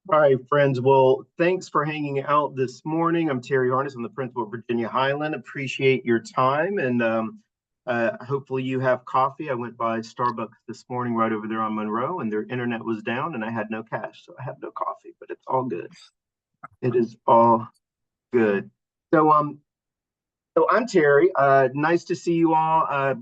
All right, friends. Well, thanks for hanging out this morning. I'm Terry Harness. I'm the principal of Virginia-Highland. Appreciate your time, and hopefully you have coffee. I went by Starbucks this morning right over there on Monroe, and their internet was down, and I had no cash, so I have no coffee. But it's all good. It is all good. So, um, so I'm Terry. Nice to see you all.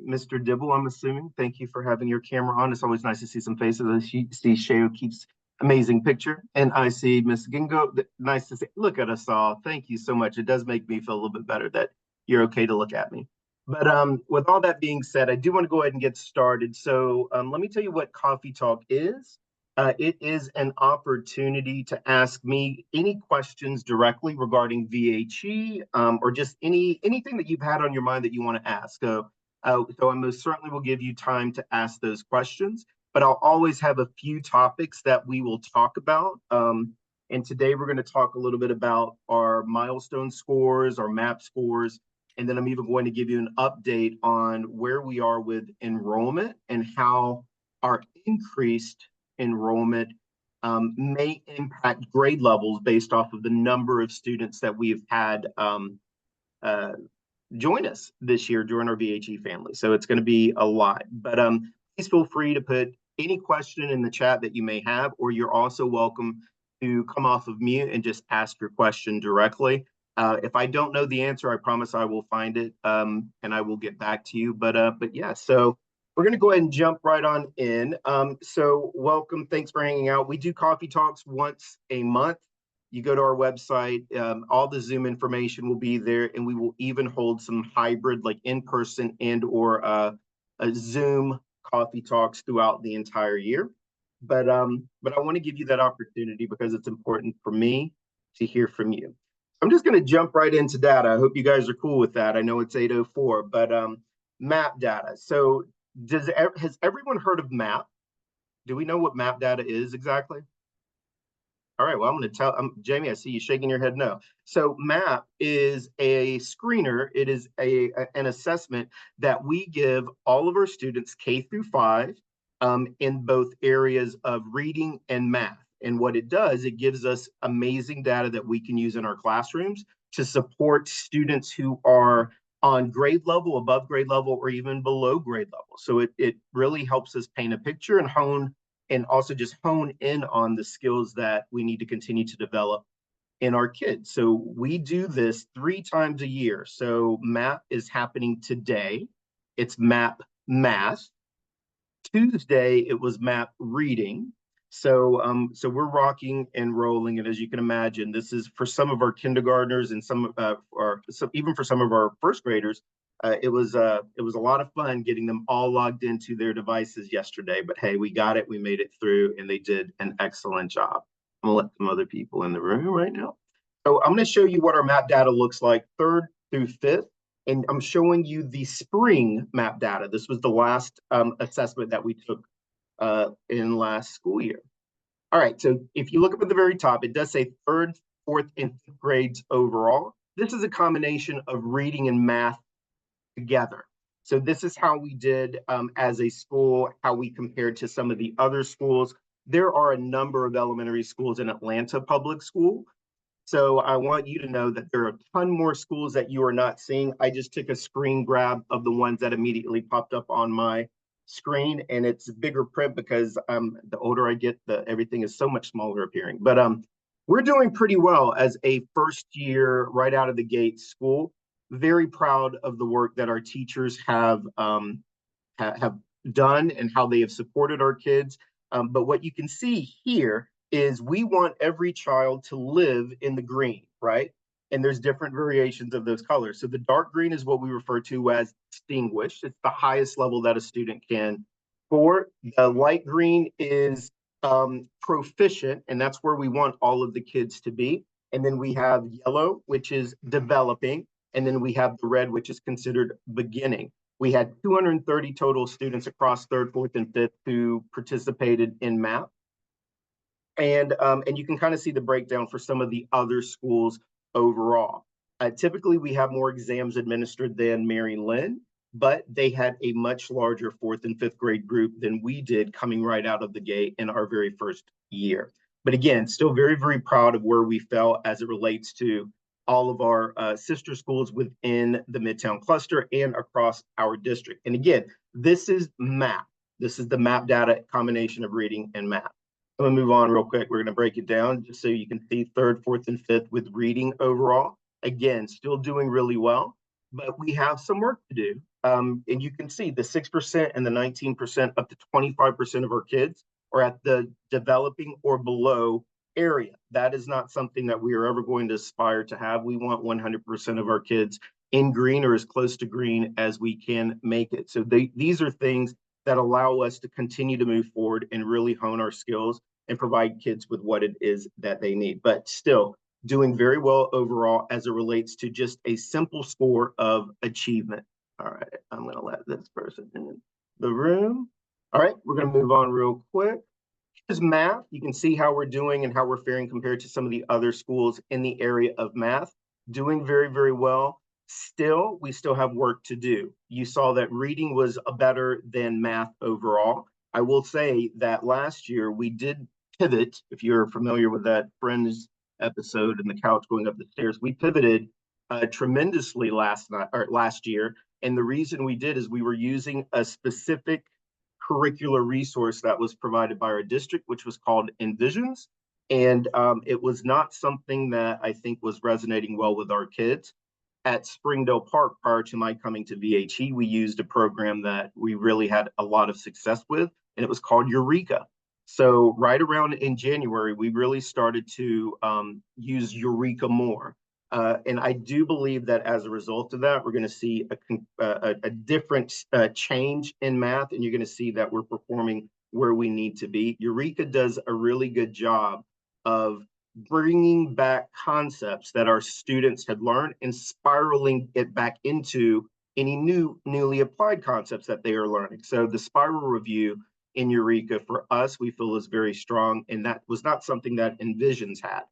Mr. Dibble, I'm assuming. Thank you for having your camera on. It's always nice to see some faces. I see Sheo keeps amazing picture. And I see Miss Gingo. Nice to see. Look at us all. Thank you so much. It does make me feel a little bit better that you're okay to look at me. But with all that being said, I do want to go ahead and get started. So let me tell you what Coffee Talk is. It is an opportunity to ask me any questions directly regarding VHE or just anything that you've had on your mind that you want to ask. So I most certainly will give you time to ask those questions, but I'll always have a few topics that we will talk about. And today we're going to talk a little bit about our milestone scores, our MAP scores, and then I'm even going to give you an update on where we are with enrollment and how our increased enrollment may impact grade levels based off of the number of students that we've had uh, join us this year during our VHE family. So it's going to be a lot. But please feel free to put any question in the chat that you may have, or you're also welcome to come off of mute and just ask your question directly. If I don't know the answer, I promise I will find it and I will get back to you. But yeah, so we're going to go ahead and jump right on in. So welcome. Thanks for hanging out. We do coffee talks once a month. You go to our website, all the Zoom information will be there, and we will even hold some hybrid, like in-person and or a Zoom coffee talks throughout the entire year. But I want to give you that opportunity because it's important for me to hear from you. I'm just going to jump right into data. I hope you guys are cool with that. I know it's 8:04, but MAP data. So has everyone heard of MAP? Do we know what MAP data is exactly? All right, well, I'm going to tell Jamie, I see you shaking your head no. So MAP is a screener. It is an assessment that we give all of our students K through 5 in both areas of reading and math. And what it does, it gives us amazing data that we can use in our classrooms to support students who are on grade level, above grade level, or even below grade level. So it really helps us paint a picture and also just hone in on the skills that we need to continue to develop in our kids. So we do this 3 times a year. So MAP is happening today. It's MAP Math. Tuesday, it was MAP Reading. So we're rocking and rolling, and as you can imagine, this is for some of our kindergartners and even for some of our first graders. It was a lot of fun getting them all logged into their devices yesterday. But hey, we got it, we made it through, and they did an excellent job. I'm gonna let some other people in the room right now. So I'm going to show you what our MAP data looks like, 3rd through 5th. And I'm showing you the spring MAP data. This was the last assessment that we took in last school year. All right, so if you look up at the very top, it does say 3rd, 4th, and 5th grades overall. This is a combination of reading and math together. So this is how we did as a school, how we compared to some of the other schools. There are a number of elementary schools in Atlanta Public School. So I want you to know that there are a ton more schools that you are not seeing. I just took a screen grab of the ones that immediately popped up on my screen, and it's bigger print because the older I get, everything is so much smaller appearing. But we're doing pretty well as a first year right out of the gate school. Very proud of the work that our teachers have done and how they have supported our kids. But what you can see here is we want every child to live in the green, right? And there's different variations of those colors. So the dark green is what we refer to as distinguished. It's the highest level that a student can score. The light green is proficient, and that's where we want all of the kids to be. And then we have yellow, which is developing. And then we have the red, which is considered beginning. We had 230 total students across 3rd, 4th, and 5th who participated in MAP. And you can kind of see the breakdown for some of the other schools overall. Typically, we have more exams administered than Mary Lynn, but they had a much larger 4th and 5th grade group than we did coming right out of the gate in our very first year. But again, still very, very proud of where we fell as it relates to all of our sister schools within the Midtown cluster and across our district. And again, this is MAP. This is the MAP data combination of reading and math. I'm gonna move on real quick. We're gonna break it down just so you can see third, fourth, and fifth with reading overall. Again, still doing really well, but we have some work to do. And you can see the 6% and the 19%, up to 25% of our kids are at the developing or below area. That is not something that we are ever going to aspire to have. We want 100% of our kids in green or as close to green as we can make it. So these are things that allow us to continue to move forward and really hone our skills and provide kids with what it is that they need. But still doing very well overall as it relates to just a simple score of achievement. All right, I'm going to let this person in the room. All right, we're going to move on real quick. Here's math. You can see how we're doing and how we're faring compared to some of the other schools in the area of math. Doing very, very well. Still, we still have work to do. You saw that reading was better than math overall. I will say that last year we did pivot. If you're familiar with that Friends episode and the couch going up the stairs, we pivoted tremendously last year. And the reason we did is we were using a specific curricular resource that was provided by our district, which was called Envisions. And it was not something that I think was resonating well with our kids. At Springdale Park, prior to my coming to VHE, we used a program that we really had a lot of success with, and it was called Eureka. So right around in January, we really started to use Eureka more. And I do believe that as a result of that, we're going to see a different change in math, and you're going to see that we're performing where we need to be. Eureka does a really good job of bringing back concepts that our students had learned and spiraling it back into any newly applied concepts that they are learning. So the spiral review in Eureka for us, we feel is very strong, and that was not something that Envisions had.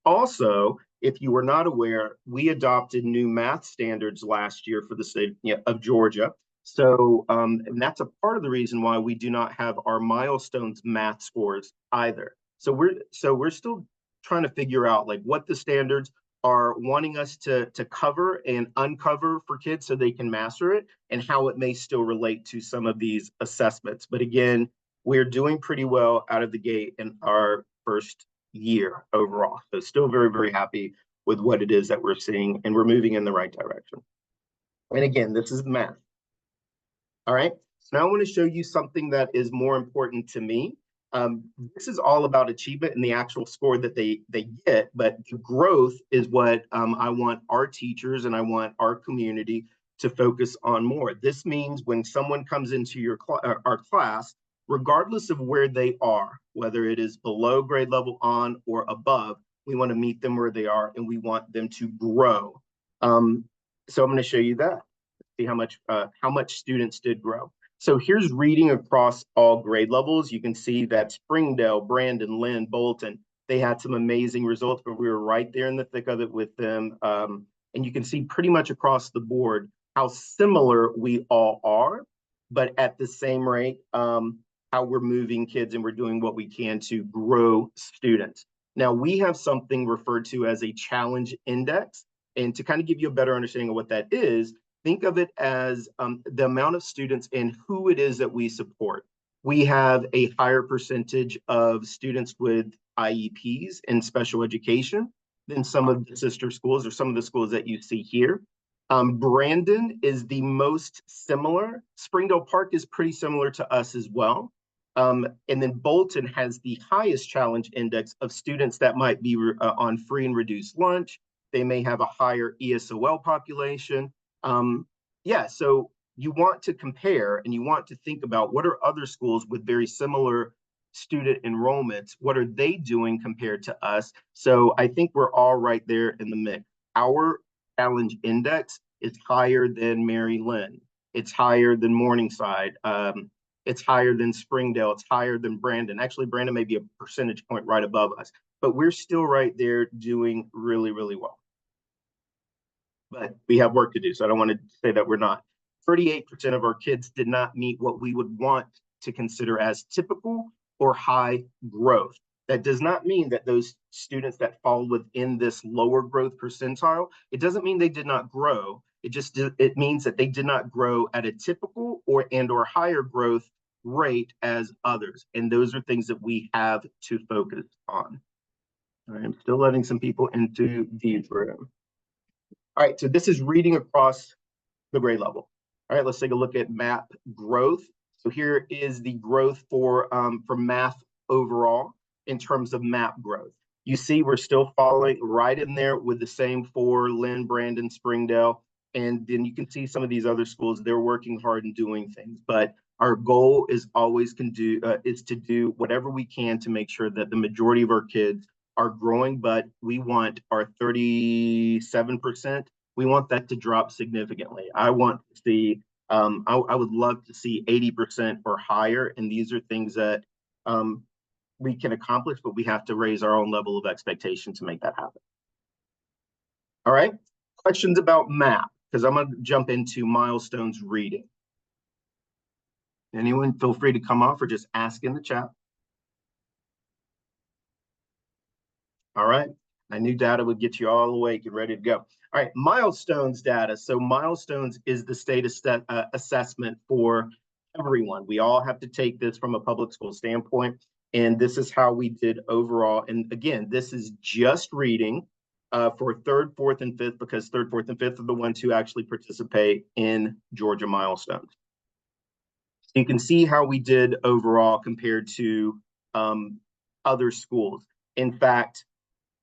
Also, if you were not aware, we adopted new math standards last year for the state of Georgia. So, and that's a part of the reason why we do not have our milestones math scores either. So we're still trying to figure out like what the standards are wanting us to cover and uncover for kids so they can master it, and how it may still relate to some of these assessments. But again, we're doing pretty well out of the gate in our first year overall. So still very, very happy with what it is that we're seeing, and we're moving in the right direction. And again, this is math. All right, so now I want to show you something that is more important to me. This is all about achievement and the actual score that they get, but the growth is what I want our teachers and I want our community to focus on more. This means when someone comes into our class, regardless of where they are, whether it is below grade level on or above, we want to meet them where they are and we want them to grow. So I'm going to show you that. See how much students did grow. So here's reading across all grade levels. You can see that Springdale, Brandon, Lynn, Bolton, they had some amazing results, but we were right there in the thick of it with them. And you can see pretty much across the board how similar we all are, but at the same rate, how we're moving kids and we're doing what we can to grow students. Now we have something referred to as a challenge index. And to kind of give you a better understanding of what that is, think of it as the amount of students and who it is that we support. We have a higher percentage of students with IEPs and special education than some of the sister schools or some of the schools that you see here. Brandon is the most similar. Springdale Park is pretty similar to us as well. And then Bolton has the highest challenge index of students that might be on free and reduced lunch. They may have a higher ESOL population. So you want to compare and you want to think about what are other schools with very similar student enrollments, what are they doing compared to us? So I think we're all right there in the mix. Our challenge index is higher than Mary Lynn. It's higher than Morningside. It's higher than Springdale. It's higher than Brandon. Actually, Brandon may be a percentage point right above us, but we're still right there doing really, really well. But we have work to do, so I don't want to say that we're not. 38% of our kids did not meet what we would want to consider as typical or high growth. That does not mean that those students that fall within this lower growth percentile, it doesn't mean they did not grow. It means that they did not grow at a typical or higher growth rate as others. And those are things that we have to focus on. I'm still letting some people into the room. All right, so this is reading across the grade level. All right, let's take a look at MAP growth. So here is the growth for math overall in terms of MAP growth. You see we're still falling right in there with the same for Lynn, Brandon, Springdale. And then you can see some of these other schools, they're working hard and doing things. But our goal is always is to do whatever we can to make sure that the majority of our kids are growing, but we want our 37%, we want that to drop significantly. I want to see, I would love to see 80% or higher. And these are things that we can accomplish, but we have to raise our own level of expectation to make that happen. All right, questions about MAP, because I'm going to jump into milestones reading. Anyone feel free to come off or just ask in the chat. All right, I knew data would get you all awake and ready to go. All right, milestones data. So milestones is the state assessment for everyone. We all have to take this from a public school standpoint, and this is how we did overall. And again, this is just reading for third, fourth, and fifth, because third, fourth, and fifth are the ones who actually participate in Georgia milestones. So you can see how we did overall compared to other schools. In fact,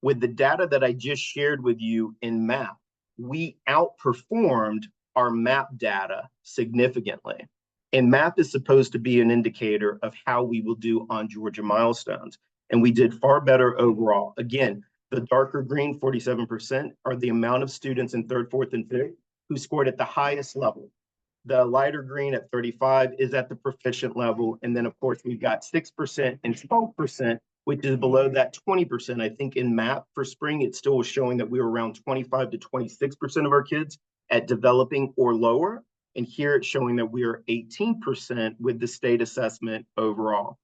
with the data that I just shared with you in MAP, we outperformed our MAP data significantly. And MAP is supposed to be an indicator of how we will do on Georgia milestones. And we did far better overall. Again, the darker green, 47%, are the amount of students in third, fourth, and fifth who scored at the highest level. The lighter green at 35 is at the proficient level. And then, of course, we've got 6% and 12%, which is below that 20%. I think in MAP for spring, it still was showing that we were around 25 to 26% of our kids at developing or lower. And here it's showing that we are 18% with the state assessment overall.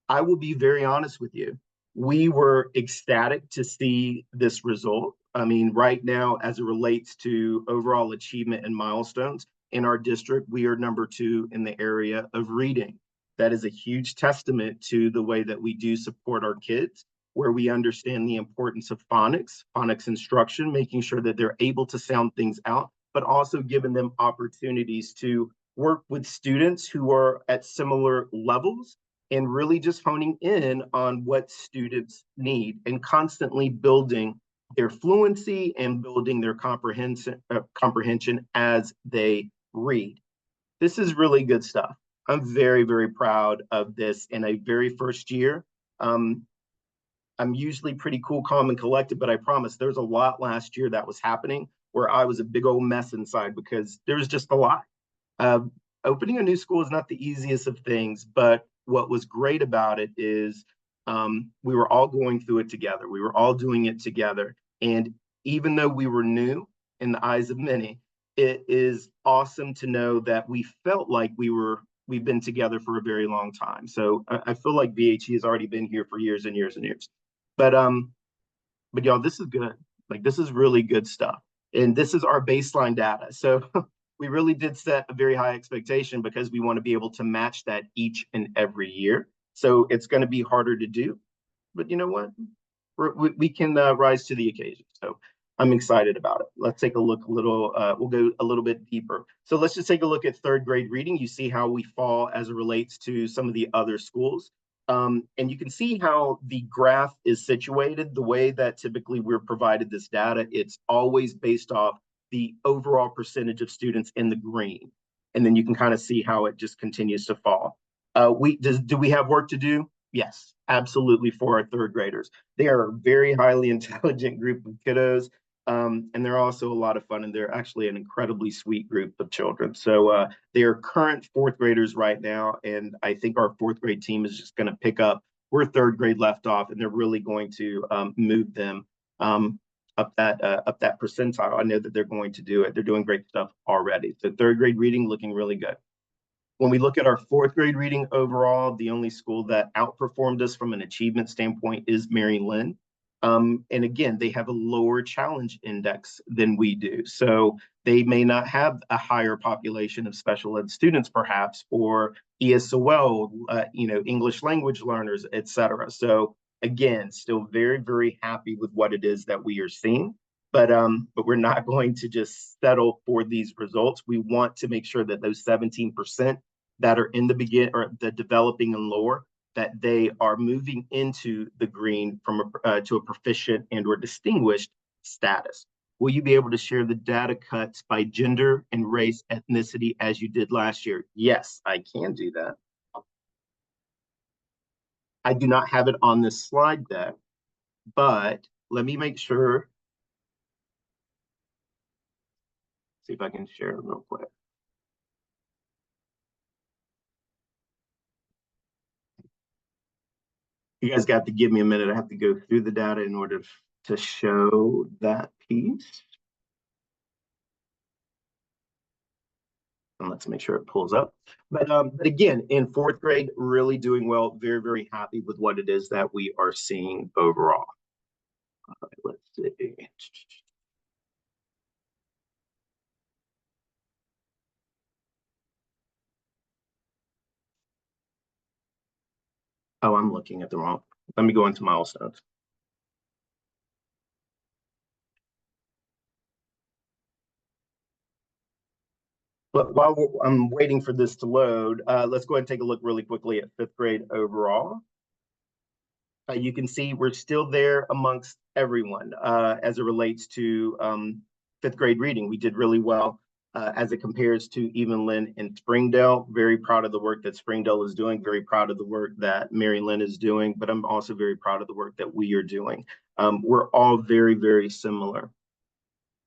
I will be very honest with you. We were ecstatic to see this result. I mean, right now, as it relates to overall achievement and milestones in our district, we are number 2 in the area of reading. That is a huge testament to the way that we do support our kids, where we understand the importance of phonics instruction, making sure that they're able to sound things out, but also giving them opportunities to work with students who are at similar levels and really just honing in on what students need and constantly building their fluency and building their comprehension as they read. This is really good stuff. I'm very, very proud of this in a very first year. I'm usually pretty cool, calm, and collected, but I promise there's a lot last year that was happening where I was a big old mess inside because there was just a lot. Opening a new school is not the easiest of things, but what was great about it is we were all going through it together. We were all doing it together. And even though we were new in the eyes of many, it is awesome to know that we felt like we've been together for a very long time. So I feel like VHE has already been here for years and years and years. But y'all, this is good. Like, this is really good stuff. And this is our baseline data. So we really did set a very high expectation because we want to be able to match that each and every year. So it's going to be harder to do. But you know what? We can rise to the occasion. So I'm excited about it. Let's take a look we'll go a little bit deeper. So let's just take a look at third grade reading. You see how we fall as it relates to some of the other schools. And you can see how the graph is situated. The way that typically we're provided this data, it's always based off the overall percentage of students in the green. And then you can kind of see how it just continues to fall. Do we have work to do? Yes, absolutely, for our third graders. They are a very highly intelligent group of kiddos, and they're also a lot of fun, and they're actually an incredibly sweet group of children. So they are current fourth graders right now, and I think our fourth grade team is just going to pick up where third grade left off, and they're really going to move them up that percentile. I know that they're going to do it. They're doing great stuff already. So third grade reading looking really good. When we look at our fourth grade reading overall, the only school that outperformed us from an achievement standpoint is Mary Lynn. And again, they have a lower challenge index than we do. So they may not have a higher population of special ed students, perhaps, or ESOL, English language learners, et cetera. So again, still very, very happy with what it is that we are seeing. But we're not going to just settle for these results. We want to make sure that those 17% that are in the begin or the developing and lower, that they are moving into the green from to a proficient and or distinguished status. Will you be able to share the data cuts by gender and race ethnicity as you did last year? Yes, I can do that. I do not have it on this slide deck, but let me make sure. See if I can share it real quick. You guys got to give me a minute. I have to go through the data in order to show that piece. And let's make sure it pulls up. But again, in fourth grade, really doing well. Very, very happy with what it is that we are seeing overall. All right, let's see. Oh, I'm looking at the wrong. Let me go into milestones. But while I'm waiting for this to load, let's go ahead and take a look really quickly at fifth grade overall. You can see we're still there amongst everyone as it relates to fifth grade reading. We did really well as it compares to even Lynn and Springdale. Very proud of the work that Springdale is doing, very proud of the work that Mary Lynn is doing, but I'm also very proud of the work that we are doing. We're all very, very similar.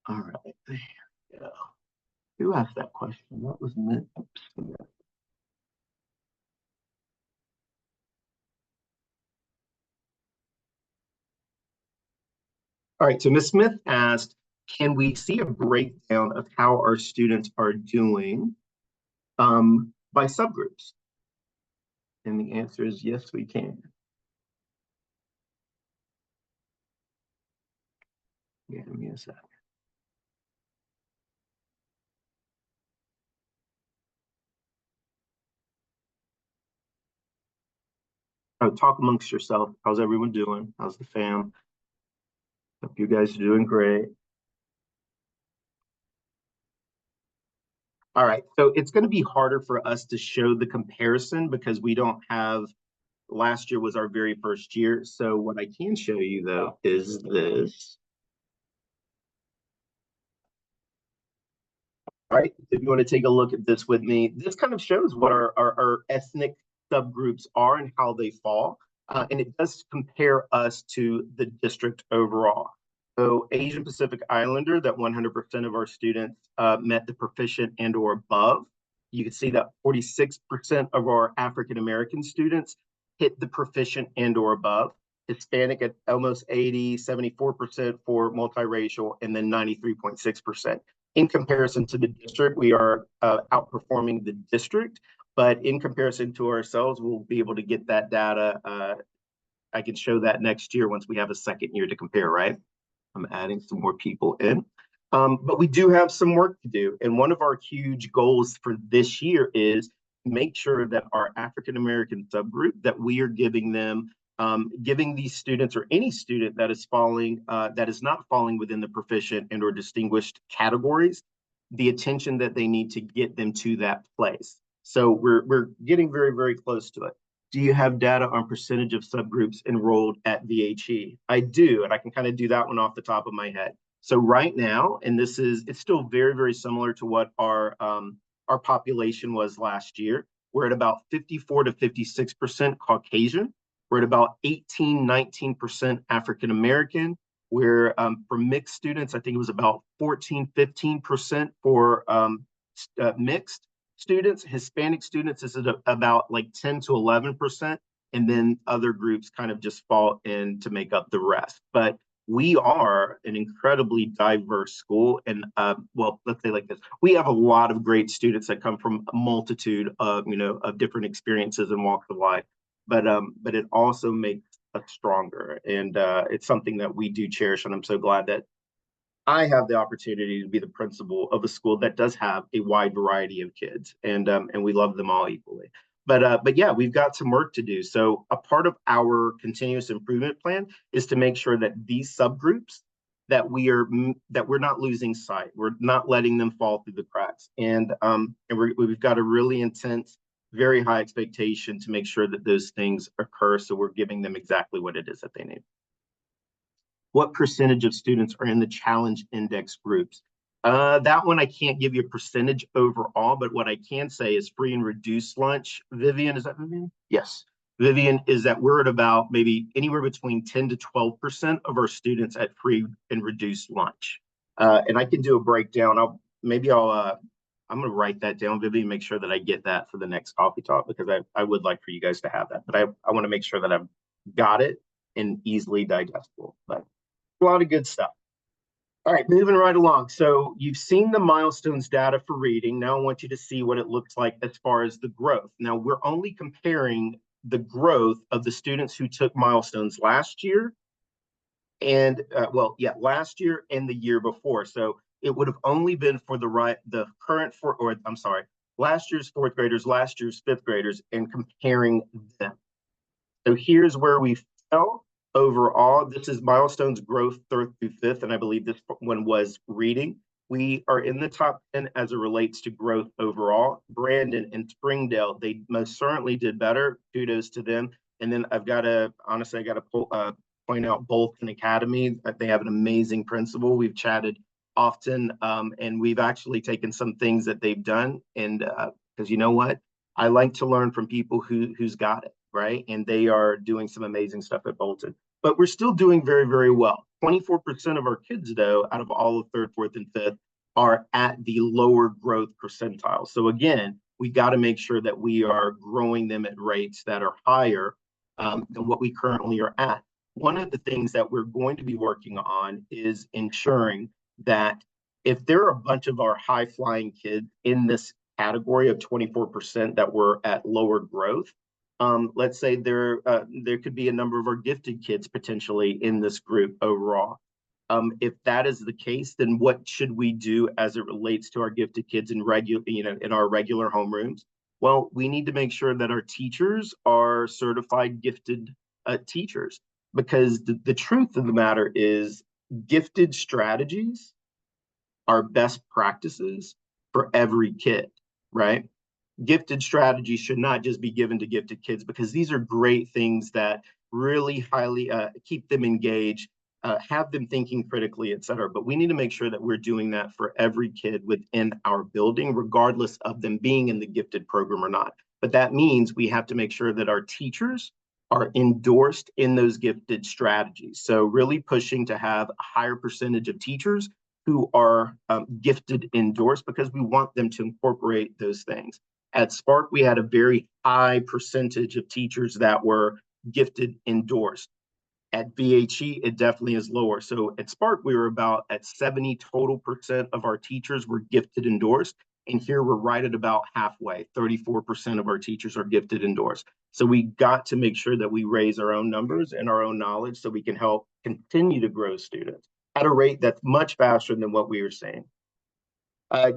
All right. Yeah. Who asked that question? What was meant? All right, so Ms. Smith asked, can we see a breakdown of how our students are doing by subgroups? And the answer is yes, we can. Give me a sec. Talk amongst yourself. How's everyone doing? How's the fam? Hope you guys are doing great. All right, so it's going to be harder for us to show the comparison because we don't have, last year was our very first year. So what I can show you though is this. All right, if you want to take a look at this with me, this kind of shows what our ethnic subgroups are and how they fall. And it does compare us to the district overall. So Asian Pacific Islander, that 100% of our students met the proficient and or above. You can see that 46% of our African American students hit the proficient and or above. Hispanic at almost 80, 74% for multiracial, and then 93.6%. In comparison to the district, we are outperforming the district, but in comparison to ourselves, we'll be able to get that data. I can show that next year once we have a second year to compare, right? I'm adding some more people in. But we do have some work to do. And one of our huge goals for this year is make sure that our African-American subgroup, that we are giving them, giving these students or any student that is falling, that is not falling within the proficient and or distinguished categories, the attention that they need to get them to that place. So we're getting very, very close to it. Do you have data on percentage of subgroups enrolled at VHE? I do, and I can kind of do that one off the top of my head. So right now, and it's still very, very similar to what our population was last year. We're at about 54 to 56% Caucasian. We're at about 18, 19% African American. We're for mixed students, I think it was about 14, 15% for mixed students. Hispanic students is about like 10 to 11%, and then other groups kind of just fall in to make up the rest. But we are an incredibly diverse school. And well, let's say like this, we have a lot of great students that come from a multitude of, of different experiences and walks of life. But it also makes us stronger. And it's something that we do cherish. And I'm so glad that I have the opportunity to be the principal of a school that does have a wide variety of kids, and we love them all equally. But yeah, we've got some work to do. So a part of our continuous improvement plan is to make sure that these subgroups that we're not losing sight. We're not letting them fall through the cracks, and we've got a really intense, very high expectation to make sure that those things occur. So we're giving them exactly what it is that they need. What percentage of students are in the challenge index groups? That one I can't give you a percentage overall, but what I can say is free and reduced lunch. Vivian, is that Vivian? Yes. Vivian, is that we're at about maybe anywhere between 10 to 12% of our students at free and reduced lunch. And I can do a breakdown. I'm going to write that down, Vivian, make sure that I get that for the next coffee talk, because I would like for you guys to have that. But I want to make sure that I've got it and easily digestible. But a lot of good stuff. All right, moving right along. So you've seen the milestones data for reading. Now I want you to see what it looks like as far as the growth. Now we're only comparing the growth of the students who took milestones last year and last year and the year before. So it would have only been for the current last year's fourth graders, last year's fifth graders, and comparing them. So here's where we fell overall. This is milestones growth third through fifth, and I believe this one was reading. We are in the top 10 as it relates to growth overall. Brandon and Springdale, they most certainly did better. Kudos to them. And then I got to point out Bolton Academy. They have an amazing principal. We've chatted often, and we've actually taken some things that they've done. And because you know what? I like to learn from people who's got it, right? And they are doing some amazing stuff at Bolton. But we're still doing very, very well. 24% of our kids, though, out of all of third, fourth, and fifth, are at the lower growth percentile. So again, we got to make sure that we are growing them at rates that are higher than what we currently are at. One of the things that we're going to be working on is ensuring that if there are a bunch of our high flying kids in this category of 24% that were at lower growth, let's say there could be a number of our gifted kids potentially in this group overall. If that is the case, then what should we do as it relates to our gifted kids in our regular homerooms? Well, we need to make sure that our teachers are certified gifted teachers, because the truth of the matter is gifted strategies are best practices for every kid, right? Gifted strategies should not just be given to gifted kids, because these are great things that really highly keep them engaged, have them thinking critically, et cetera. But we need to make sure that we're doing that for every kid within our building, regardless of them being in the gifted program or not. But that means we have to make sure that our teachers are endorsed in those gifted strategies. So really pushing to have a higher percentage of teachers who are gifted endorsed, because we want them to incorporate those things. At Spark, we had a very high percentage of teachers that were gifted endorsed. At VHE, it definitely is lower. So at Spark, we were about at 70 total percent of our teachers were gifted endorsed. And here we're right at about halfway, 34% of our teachers are gifted endorsed. So we got to make sure that we raise our own numbers and our own knowledge so we can help continue to grow students at a rate that's much faster than what we were saying.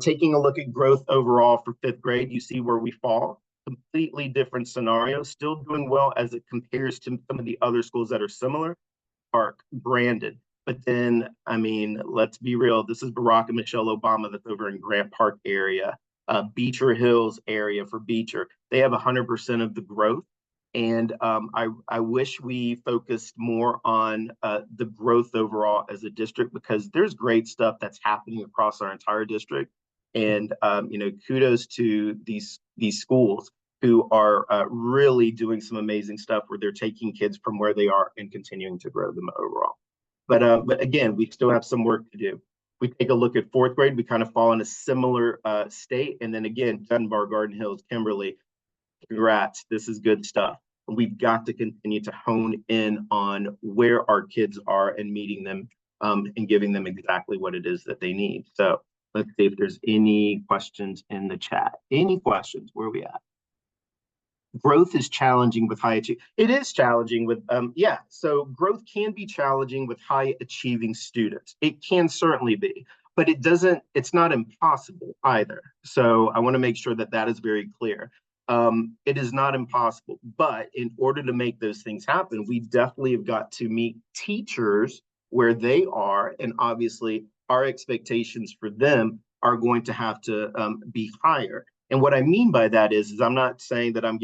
Taking a look at growth overall for fifth grade, you see where we fall. Completely different scenario, still doing well as it compares to some of the other schools that are similar. Park, Brandon. But then, I mean, let's be real. This is Barack and Michelle Obama that's over in Grant Park area, Beecher Hills area for Beecher. They have 100% of the growth. And I wish we focused more on the growth overall as a district, because there's great stuff that's happening across our entire district. And, kudos to these schools who are really doing some amazing stuff where they're taking kids from where they are and continuing to grow them overall. But again, we still have some work to do. We take a look at fourth grade, we kind of fall in a similar state. And then again, Dunbar, Garden Hills, Kimberly, congrats, this is good stuff. And we've got to continue to hone in on where our kids are and meeting them and giving them exactly what it is that they need. So let's see if there's any questions in the chat. Any questions? Where are we at? Growth is challenging with high achieving. It is challenging with, yeah. So growth can be challenging with high achieving students. It can certainly be, but it's not impossible either. So I want to make sure that that is very clear. It is not impossible, but in order to make those things happen, we definitely have got to meet teachers where they are. And obviously, our expectations for them are going to have to be higher. And what I mean by that is I'm not saying that I'm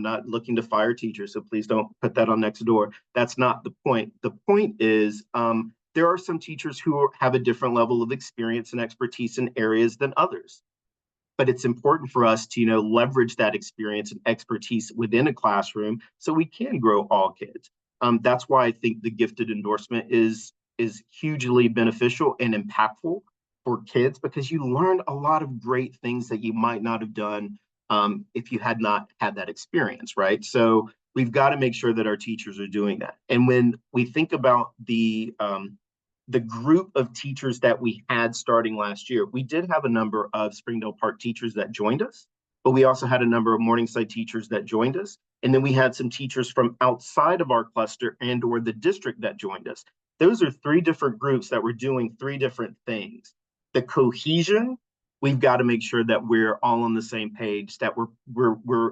not looking to fire teachers, so please don't put that on next door. That's not the point. The point is there are some teachers who have a different level of experience and expertise in areas than others. But it's important for us to, leverage that experience and expertise within a classroom so we can grow all kids. That's why I think the gifted endorsement is hugely beneficial and impactful for kids, because you learn a lot of great things that you might not have done if you had not had that experience, right? So we've got to make sure that our teachers are doing that. And when we think about the group of teachers that we had starting last year, we did have a number of Springdale Park teachers that joined us, but we also had a number of Morningside teachers that joined us. And then we had some teachers from outside of our cluster and or the district that joined us. Those are three different groups that were doing three different things. The cohesion, we've got to make sure that we're all on the same page, that we're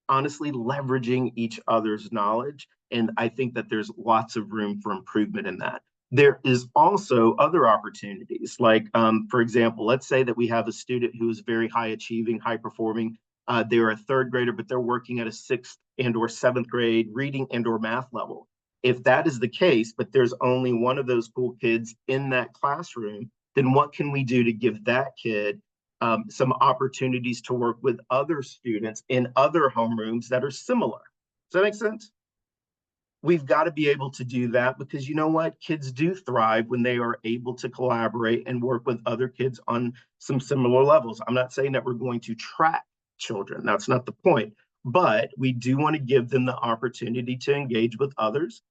honestly leveraging each other's knowledge. And I think that there's lots of room for improvement in that. There is also other opportunities, like, for example, let's say that we have a student who is very high achieving, high performing. They're a third grader, but they're working at a sixth and or seventh grade reading and or math level. If that is the case, but there's only one of those cool kids in that classroom, then what can we do to give that kid some opportunities to work with other students in other homerooms that are similar? Does that make sense? We've got to be able to do that, because you know what? Kids do thrive when they are able to collaborate and work with other kids on some similar levels. I'm not saying that we're going to track children. That's not the point. But we do want to give them the opportunity to engage with others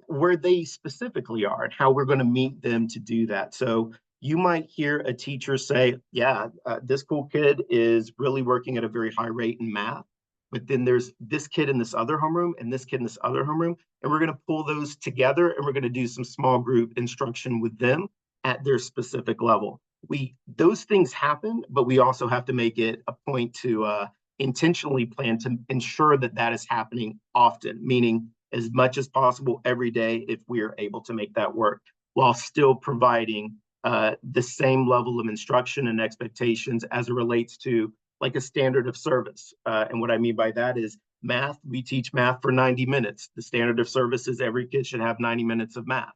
where they specifically are and how we're going to meet them to do that. So you might hear a teacher say, yeah, this cool kid is really working at a very high rate in math, but then there's this kid in this other homeroom and this kid in this other homeroom, and we're going to pull those together and we're going to do some small group instruction with them at their specific level. Those things happen, but we also have to make it a point to intentionally plan to ensure that that is happening often, meaning as much as possible every day if we are able to make that work, while still providing the same level of instruction and expectations as it relates to like a standard of service. And what I mean by that is math, we teach math for 90 minutes. The standard of service is every kid should have 90 minutes of math.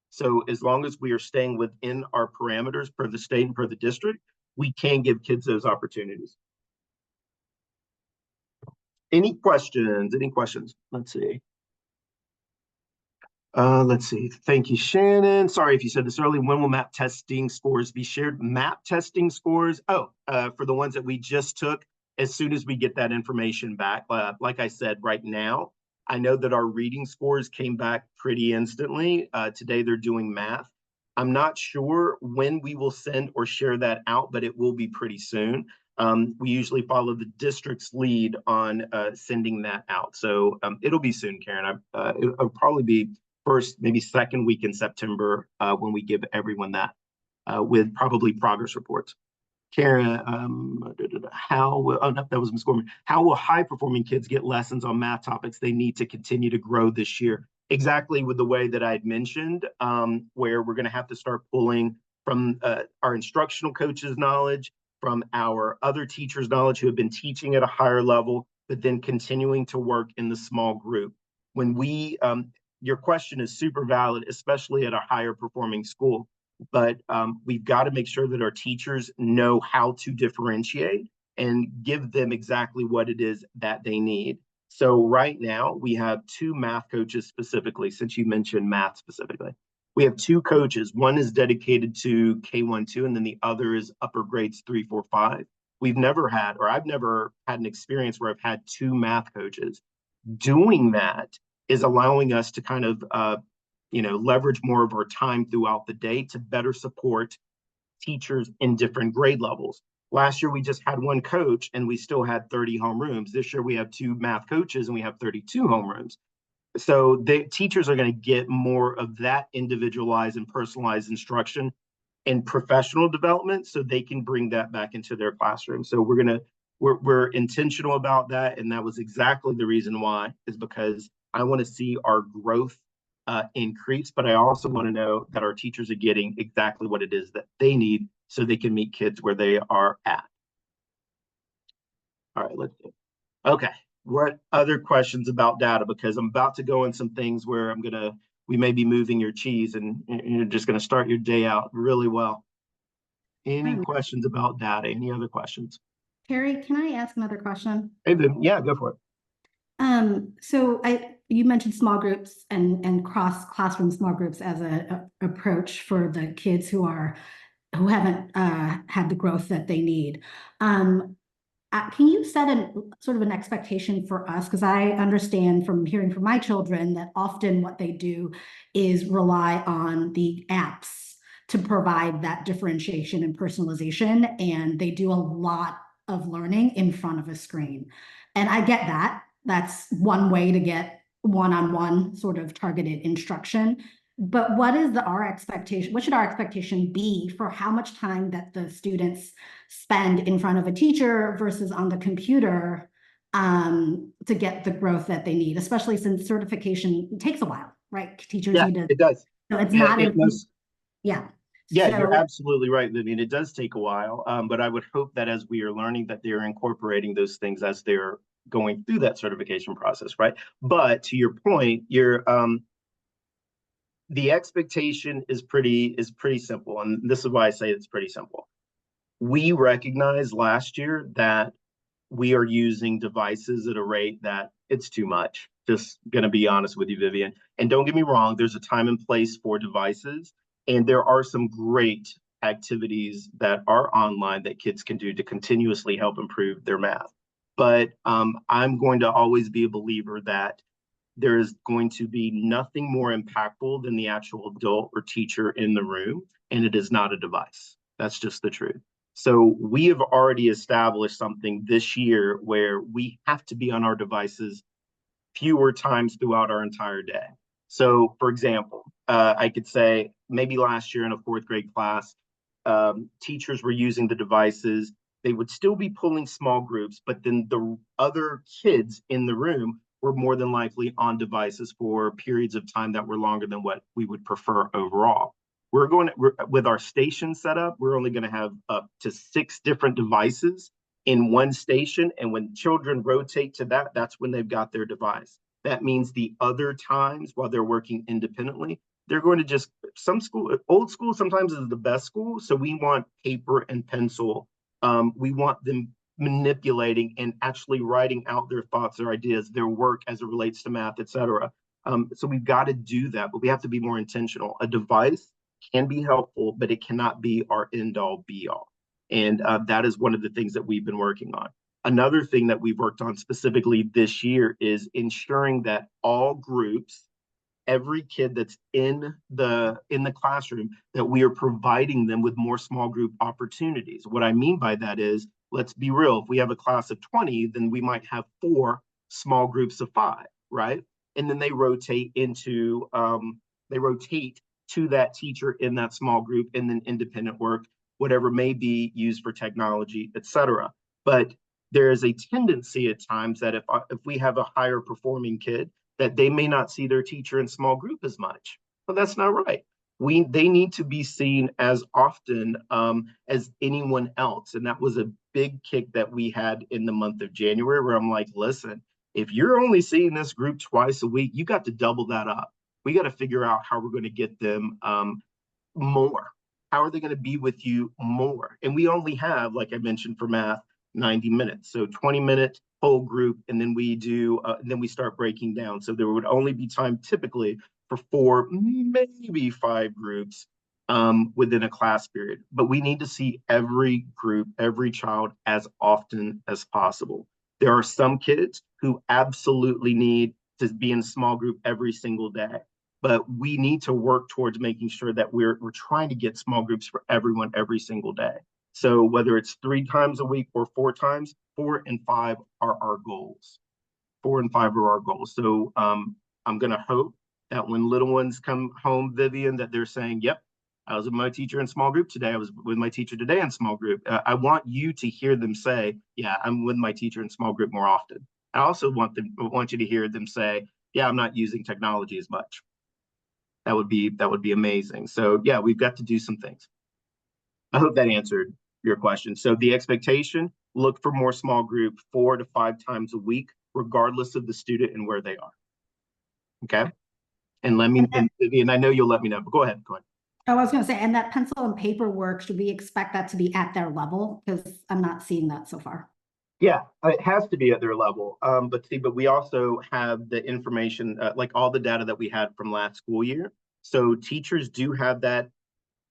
So as long as we are staying within our parameters per the state and per the district, we can give kids those opportunities. Any questions? Any questions? Let's see. Let's see. Thank you, Shannon. Sorry if you said this early. When will MAP testing scores be shared? MAP testing scores? For the ones that we just took, as soon as we get that information back. Like I said, right now, I know that our reading scores came back pretty instantly. Today they're doing math. I'm not sure when we will send or share that out, but it will be pretty soon. We usually follow the district's lead on sending that out. So it'll be soon, Karen. It'll probably be first, maybe second week in September when we give everyone that with probably progress reports. Karen, how will high performing kids get lessons on math topics they need to continue to grow this year? Exactly with the way that I had mentioned, where we're going to have to start pulling from our instructional coaches' knowledge, from our other teachers' knowledge who have been teaching at a higher level, but then continuing to work in the small group. When your question is super valid, especially at a higher performing school, but we've got to make sure that our teachers know how to differentiate and give them exactly what it is that they need. So right now we have two math coaches specifically, since you mentioned math specifically. We have two coaches. One is dedicated to K1-2, and then the other is upper grades 3, 4, 5. I've never had an experience where I've had two math coaches. Doing that is allowing us to kind of leverage more of our time throughout the day to better support teachers in different grade levels. Last year, we just had one coach and we still had 30 homerooms. This year, we have two math coaches and we have 32 homerooms. So the teachers are going to get more of that individualized and personalized instruction and professional development so they can bring that back into their classroom. So we're intentional about that. And that was exactly the reason why, is because I want to see our growth increase, but I also want to know that our teachers are getting exactly what it is that they need so they can meet kids where they are at. All right, let's do it. Okay, what other questions about data? Because I'm about to go in some things where we may be moving your cheese and you're just gonna start your day out really well. Any questions about data? Any other questions? Terry, can I ask another question? Hey, then, yeah, go for it. So you mentioned small groups and cross classroom small groups as a approach for the kids who haven't had the growth that they need. Can you set sort of an expectation for us? Because I understand from hearing from my children that often what they do is rely on the apps to provide that differentiation and personalization, and they do a lot of learning in front of a screen. And I get that. That's one way to get one-on-one sort of targeted instruction. But what is our expectation? What should our expectation be for how much time that the students spend in front of a teacher versus on the computer to get the growth that they need, especially since certification takes a while, right? Teachers need to. It does. So it's not. Yeah. Yeah, so, you're absolutely right, Vivian. It does take a while, but I would hope that as we are learning that they're incorporating those things as they're going through that certification process, right? But to your point, the expectation is pretty simple, and this is why I say it's pretty simple. We recognized last year that we are using devices at a rate that it's too much. Just going to be honest with you, Vivian. And don't get me wrong, there's a time and place for devices, and there are some great activities that are online that kids can do to continuously help improve their math. But I'm going to always be a believer that there is going to be nothing more impactful than the actual adult or teacher in the room, and it is not a device. That's just the truth. So we have already established something this year where we have to be on our devices fewer times throughout our entire day. So, for example, I could say maybe last year in a fourth grade class, teachers were using the devices. They would still be pulling small groups, but then the other kids in the room were more than likely on devices for periods of time that were longer than what we would prefer overall. With our station setup, we're only going to have up to 6 different devices in one station. And when children rotate to that, that's when they've got their device. That means the other times while they're working independently, they're going to old school sometimes is the best school. So we want paper and pencil. We want them manipulating and actually writing out their thoughts, their ideas, their work as it relates to math, et cetera. So we've got to do that, but we have to be more intentional. A device can be helpful, but it cannot be our end all be all. And that is one of the things that we've been working on. Another thing that we've worked on specifically this year is ensuring that all groups, every kid that's in the classroom, that we are providing them with more small group opportunities. What I mean by that is, let's be real, if we have a class of 20, then we might have 4 small groups of 5, right? And then they rotate to that teacher in that small group, and then independent work, whatever may be used for technology, et cetera. But there is a tendency at times that if we have a higher performing kid, that they may not see their teacher in small group as much. Well, that's not right. They need to be seen as often as anyone else. And that was a big kick that we had in the month of January, where I'm like, listen, if you're only seeing this group twice a week, you got to double that up. We got to figure out how we're going to get them more. How are they going to be with you more? And we only have, like I mentioned for math, 90 minutes. So 20-minute whole group, and then we start breaking down. So there would only be time typically for 4, maybe 5 groups within a class period. But we need to see every group, every child as often as possible. There are some kids who absolutely need to be in a small group every single day. But we need to work towards making sure that we're trying to get small groups for everyone every single day. So whether it's 3 times a week or 4 times, 4 and 5 are our goals. 4 and 5 are our goals. So I'm going to hope that when little ones come home, Vivian, that they're saying, yep, I was with my teacher in small group today. I was with my teacher today in small group. I want you to hear them say, yeah, I'm with my teacher in small group more often. I also want you to hear them say, yeah, I'm not using technology as much. That would be amazing. So yeah, we've got to do some things. I hope that answered your question. So the expectation, look for more small group 4 to 5 times a week, regardless of the student and where they are. Okay. And I know you'll let me know, but go ahead. I was going to say, and that pencil and paper work, should we expect that to be at their level? Because I'm not seeing that so far. Yeah, it has to be at their level. But we also have the information, like all the data that we had from last school year. So teachers do have that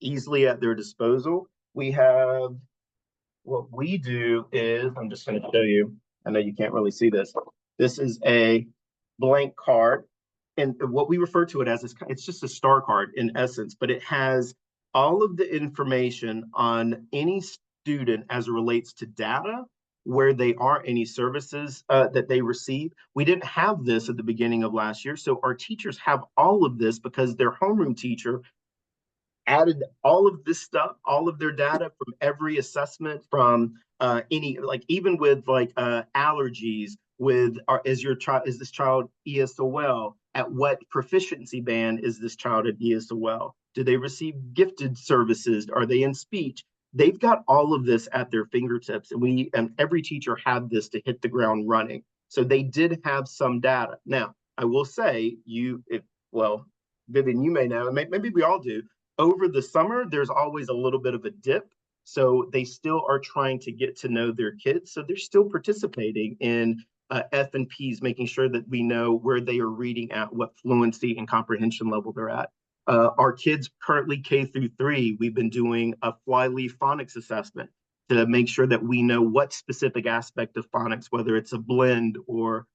easily at their disposal. What we do is, I'm just going to show you. I know you can't really see this. This is a blank card. And what we refer to it as is it's just a star card in essence, but it has all of the information on any student as it relates to data, where they are, any services that they receive. We didn't have this at the beginning of last year. So our teachers have all of this because their homeroom teacher added all of this stuff, all of their data from every assessment, from any, like even with like allergies, with is this child ESOL? At what proficiency band is this child at ESOL? Do they receive gifted services? Are they in speech? They've got all of this at their fingertips, and every teacher had this to hit the ground running. So they did have some data. Now, I will say, Vivian, you may know, maybe we all do, over the summer, there's always a little bit of a dip. So they still are trying to get to know their kids. So they're still participating in F&Ps, making sure that we know where they are reading at, what fluency and comprehension level they're at. Our kids currently K-3, we've been doing a flyleaf phonics assessment to make sure that we know what specific aspect of phonics, whether it's a blend or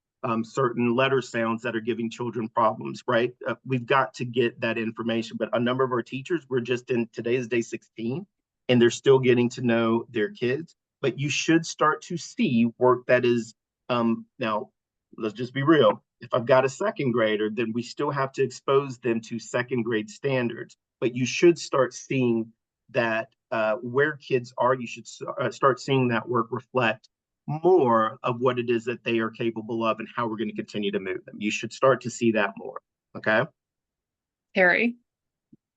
certain letter sounds that are giving children problems, right? We've got to get that information, but a number of our teachers, we're just in, today is day 16, and they're still getting to know their kids, but you should start to see work that is, now, let's just be real. If I've got a second grader, then we still have to expose them to second grade standards, but you should start seeing that where kids are, you should start seeing that work reflect more of what it is that they are capable of and how we're going to continue to move them. You should start to see that more. Okay. Terry?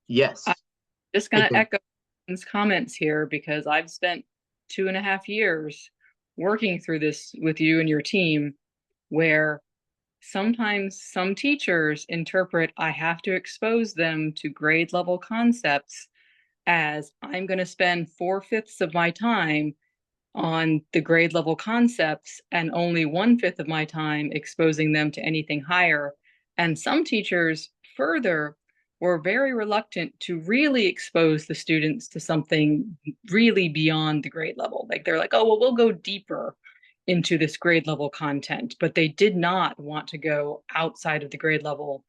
Yes. I'm just going to echo his comments here, because I've spent 2.5 years working through this with you and your team, where sometimes some teachers interpret I have to expose them to grade level concepts as I'm going to spend 4/5 of my time on the grade level concepts and only 1/5 of my time exposing them to anything higher. And some teachers further were very reluctant to really expose the students to something really beyond the grade level. Like they're like, oh, well, we'll go deeper into this grade level content, but they did not want to go outside of the grade level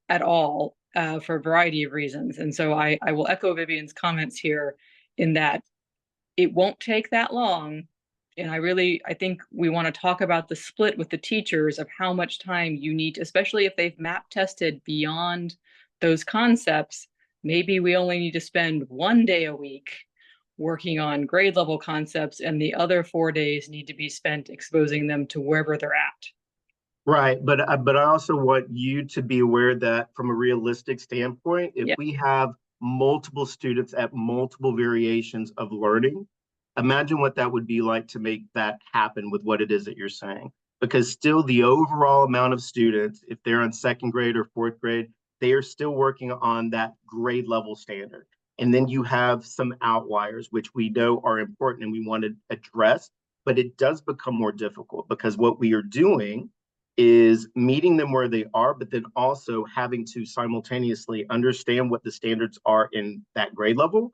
at all for a variety of reasons. And so I will echo Vivian's comments here in that it won't take that long. And I think we want to talk about the split with the teachers of how much time you need, especially if they've map tested beyond those concepts. Maybe we only need to spend 1 day a week working on grade level concepts, and the other 4 days need to be spent exposing them to wherever they're at. Right, but I also want you to be aware that from a realistic standpoint, if we have multiple students at multiple variations of learning, imagine what that would be like to make that happen with what it is that you're saying. Because still the overall amount of students, if they're in second grade or fourth grade, they are still working on that grade level standard. And then you have some outliers, which we know are important and we want to address, but it does become more difficult because what we are doing is meeting them where they are, but then also having to simultaneously understand what the standards are in that grade level,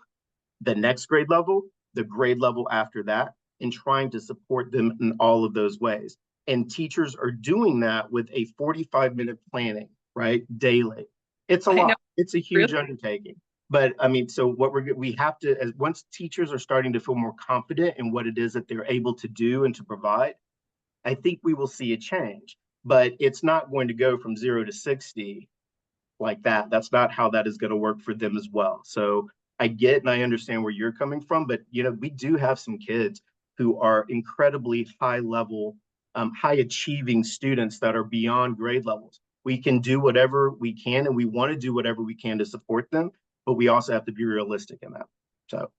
the next grade level, the grade level after that, and trying to support them in all of those ways. And teachers are doing that with a 45-minute planning, right? Daily. It's a I know. lot. It's a huge Really? undertaking. But I mean, so what we have to, as once teachers are starting to feel more confident in what it is that they're able to do and to provide, I think we will see a change. But it's not going to go from 0 to 60 like that. That's not how that is going to work for them as well. So I get and I understand where you're coming from, but we do have some kids who are incredibly high level, high achieving students that are beyond grade levels. We can do whatever we can, and we want to do whatever we can to support them, but we also have to be realistic in that. So,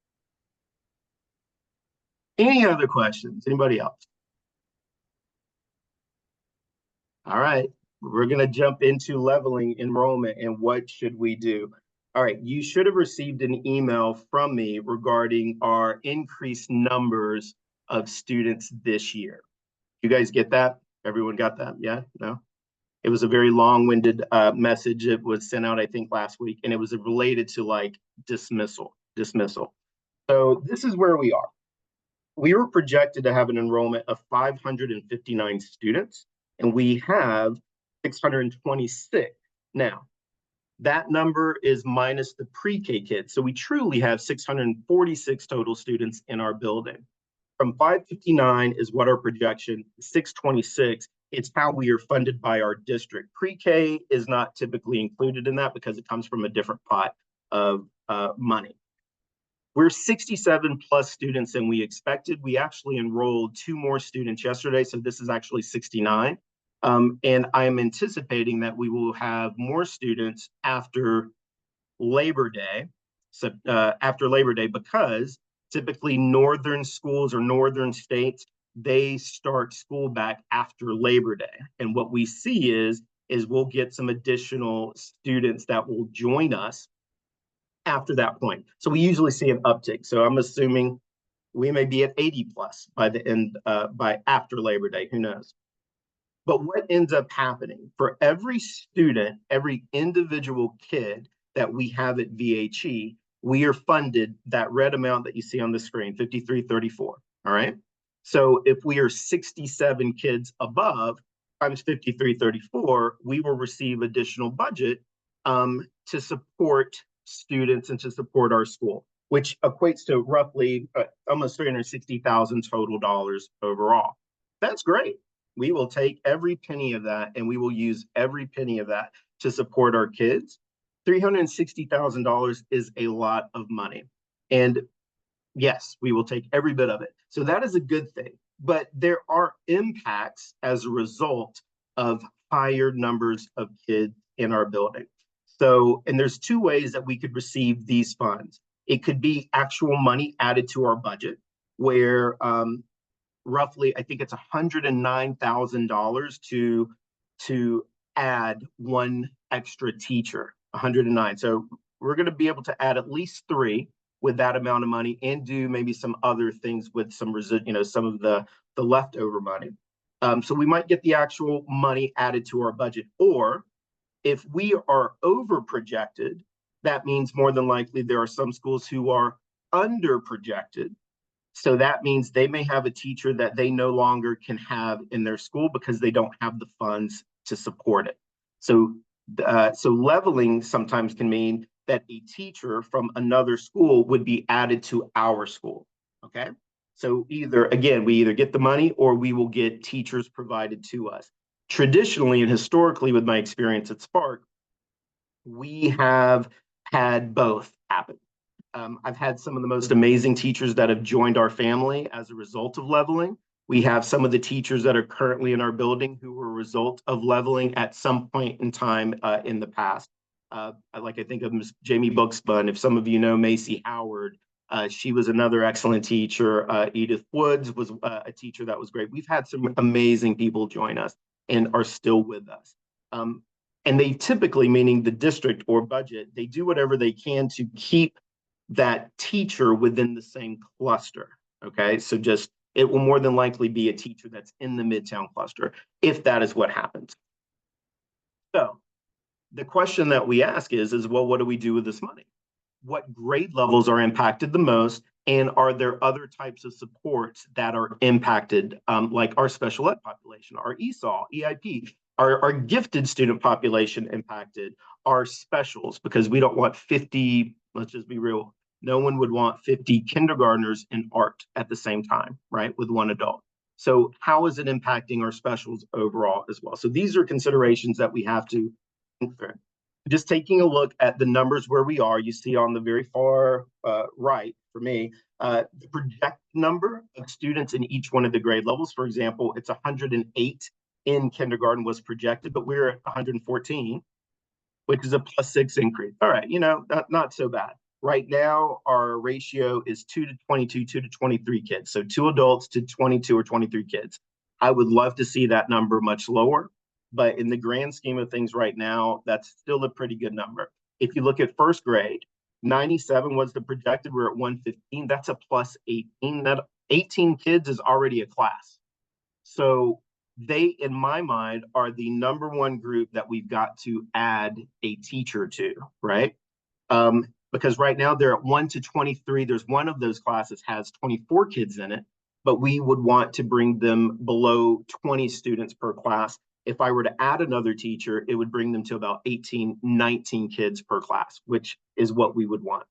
any other questions? Anybody else? All right, we're going to jump into leveling enrollment and what should we do. All right, you should have received an email from me regarding our increased numbers of students this year. You guys get that? Everyone got that? Yeah? No? It was a very long-winded message. It was sent out, I think, last week, and it was related to like dismissal. So this is where we are. We were projected to have an enrollment of 559 students, and we have 626. Now, that number is minus the pre-K kids. So we truly have 646 total students in our building. From 559 is what our projection, 626, it's how we are funded by our district. Pre-K is not typically included in that because it comes from a different pot of money. We're 67 plus students than we expected. We actually enrolled 2 more students yesterday, so this is actually 69. And I'm anticipating that we will have more students after Labor Day. So after Labor Day, because typically northern schools or northern states, they start school back after Labor Day. And what we see is we'll get some additional students that will join us after that point. So we usually see an uptick. So I'm assuming we may be at 80 plus by the end, by after Labor Day, who knows? But what ends up happening for every student, every individual kid that we have at VHE, we are funded that red amount that you see on the screen, 5334, all right? So if we are 67 kids above times 5334, we will receive additional budget to support students and to support our school, which equates to roughly almost $360,000 total dollars overall. That's great. We will take every penny of that and we will use every penny of that to support our kids. $360,000 is a lot of money. And yes, we will take every bit of it. So that is a good thing. But there are impacts as a result of higher numbers of kids in our building. So, and there's 2 ways that we could receive these funds. It could be actual money added to our budget, where roughly, I think it's $109,000 to add 1 extra teacher, 109. So we're going to be able to add at least 3 with that amount of money and do maybe some other things with some some of the leftover money. So we might get the actual money added to our budget, or if we are over projected, that means more than likely there are some schools who are under projected. So that means they may have a teacher that they no longer can have in their school because they don't have the funds to support it. So leveling sometimes can mean that a teacher from another school would be added to our school, okay? So we either get the money or we will get teachers provided to us. Traditionally and historically, with my experience at Spark, we have had both happen. I've had some of the most amazing teachers that have joined our family as a result of leveling. We have some of the teachers that are currently in our building who were a result of leveling at some point in time in the past. I think of Ms. Jamie Buxbun. If some of you know Macy Howard, she was another excellent teacher. Edith Woods was a teacher that was great. We've had some amazing people join us and are still with us. And they typically, meaning the district or budget, they do whatever they can to keep that teacher within the same cluster, okay? So it will more than likely be a teacher that's in the Midtown cluster, if that is what happens. So the question that we ask is, well, what do we do with this money? What grade levels are impacted the most? And are there other types of supports that are impacted, like our special ed population, our ESOL, EIP, our gifted student population impacted, our specials, because we don't want 50, let's just be real, no one would want 50 kindergartners in art at the same time, right, with one adult. So how is it impacting our specials overall as well? So these are considerations that we have to think through. Just taking a look at the numbers where we are, you see on the very far right for me, the projected number of students in each one of the grade levels. For example, it's 108 in kindergarten was projected, but we're at 114, which is a +6 increase. All right, not so bad. Right now, our ratio is 2 to 22, 2 to 23 kids. So 2 adults to 22 or 23 kids. I would love to see that number much lower, but in the grand scheme of things right now, that's still a pretty good number. If you look at first grade, 97 was the projected, we're at 115, that's a +18. That 18 kids is already a class. So they, in my mind, are the number one group that we've got to add a teacher to, right? Because right now they're at 1 to 23. There's one of those classes has 24 kids in it, but we would want to bring them below 20 students per class. If I were to add another teacher, it would bring them to about 18, 19 kids per class, which is what we would want.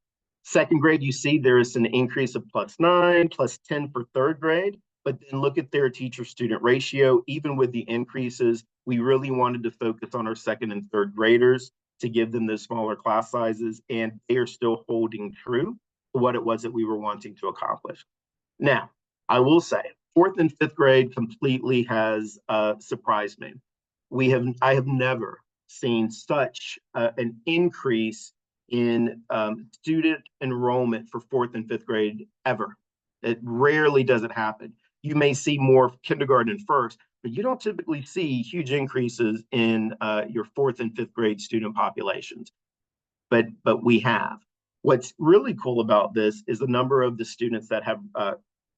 Second grade, you see there is an increase of +9, +10 for third grade, but then look at their teacher-student ratio. Even with the increases, we really wanted to focus on our second and third graders to give them those smaller class sizes, and they are still holding true to what it was that we were wanting to accomplish. Now, I will say, fourth and fifth grade completely has surprised me. I have never seen such an increase in student enrollment for fourth and fifth grade ever. It rarely does it happen. You may see more kindergarten and first, but you don't typically see huge increases in your fourth and fifth grade student populations. But we have. What's really cool about this is the number of the students that have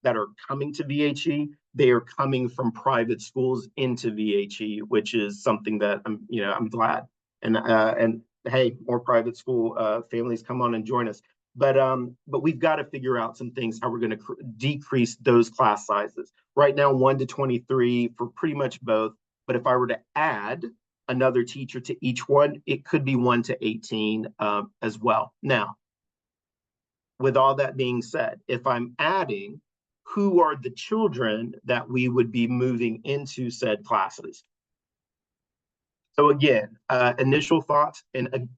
that are coming to VHE. They are coming from private schools into VHE, which is something that I'm glad. And hey, more private school families come on and join us. But we've got to figure out some things how we're going to decrease those class sizes. Right now, 1 to 23 for pretty much both. But if I were to add another teacher to each one, it could be 1 to 18 as well. Now, with all that being said, if I'm adding, who are the children that we would be moving into said classes? So again, initial thoughts, and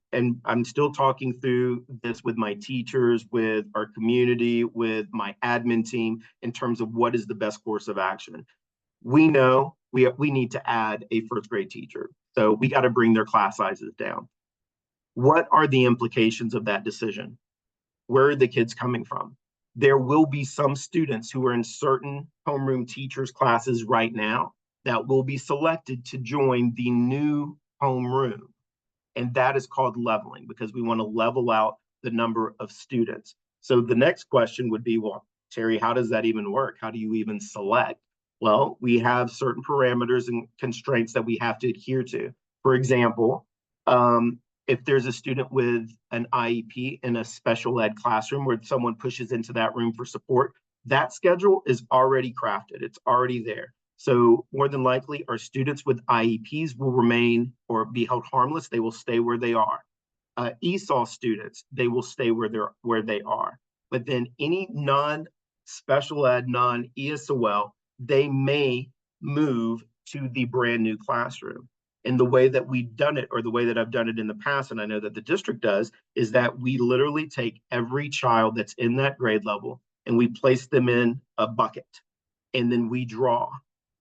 I'm still talking through this with my teachers, with our community, with my admin team in terms of what is the best course of action. We know we need to add a first grade teacher. So we got to bring their class sizes down. What are the implications of that decision? Where are the kids coming from? There will be some students who are in certain homeroom teachers classes right now that will be selected to join the new homeroom. And that is called leveling, because we want to level out the number of students. So the next question would be, well, Terry, how does that even work? How do you even select? Well, we have certain parameters and constraints that we have to adhere to. For example, if there's a student with an IEP in a special ed classroom where someone pushes into that room for support, that schedule is already crafted. It's already there. So more than likely, our students with IEPs will remain or be held harmless. They will stay where they are. ESOL students, they will stay where they are. But then any non-special ed, non-ESOL, they may move to the brand new classroom. And the way that we've done it, or the way that I've done it in the past, and I know that the district does, is that we literally take every child that's in that grade level and we place them in a bucket, and then we draw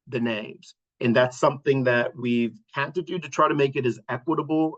the names. And that's something that we've had to do to try to make it as equitable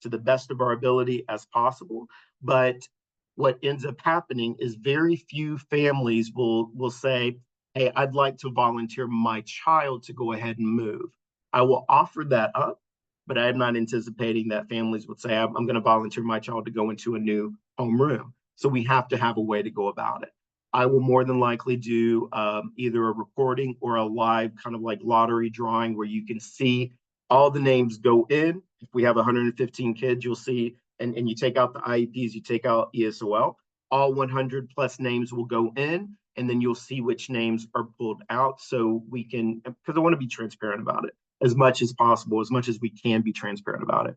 to the best of our ability as possible. But what ends up happening is very few families will say, hey, I'd like to volunteer my child to go ahead and move. I will offer that up, but I'm not anticipating that families would say, I'm going to volunteer my child to go into a new homeroom. So we have to have a way to go about it. I will more than likely do either a recording or a live kind of like lottery drawing where you can see all the names go in. If we have 115 kids, you'll see, and you take out the IEPs, you take out ESOL, all 100 plus names will go in, and then you'll see which names are pulled out, so we can, because I want to be transparent about it as much as possible, as much as we can be transparent about it.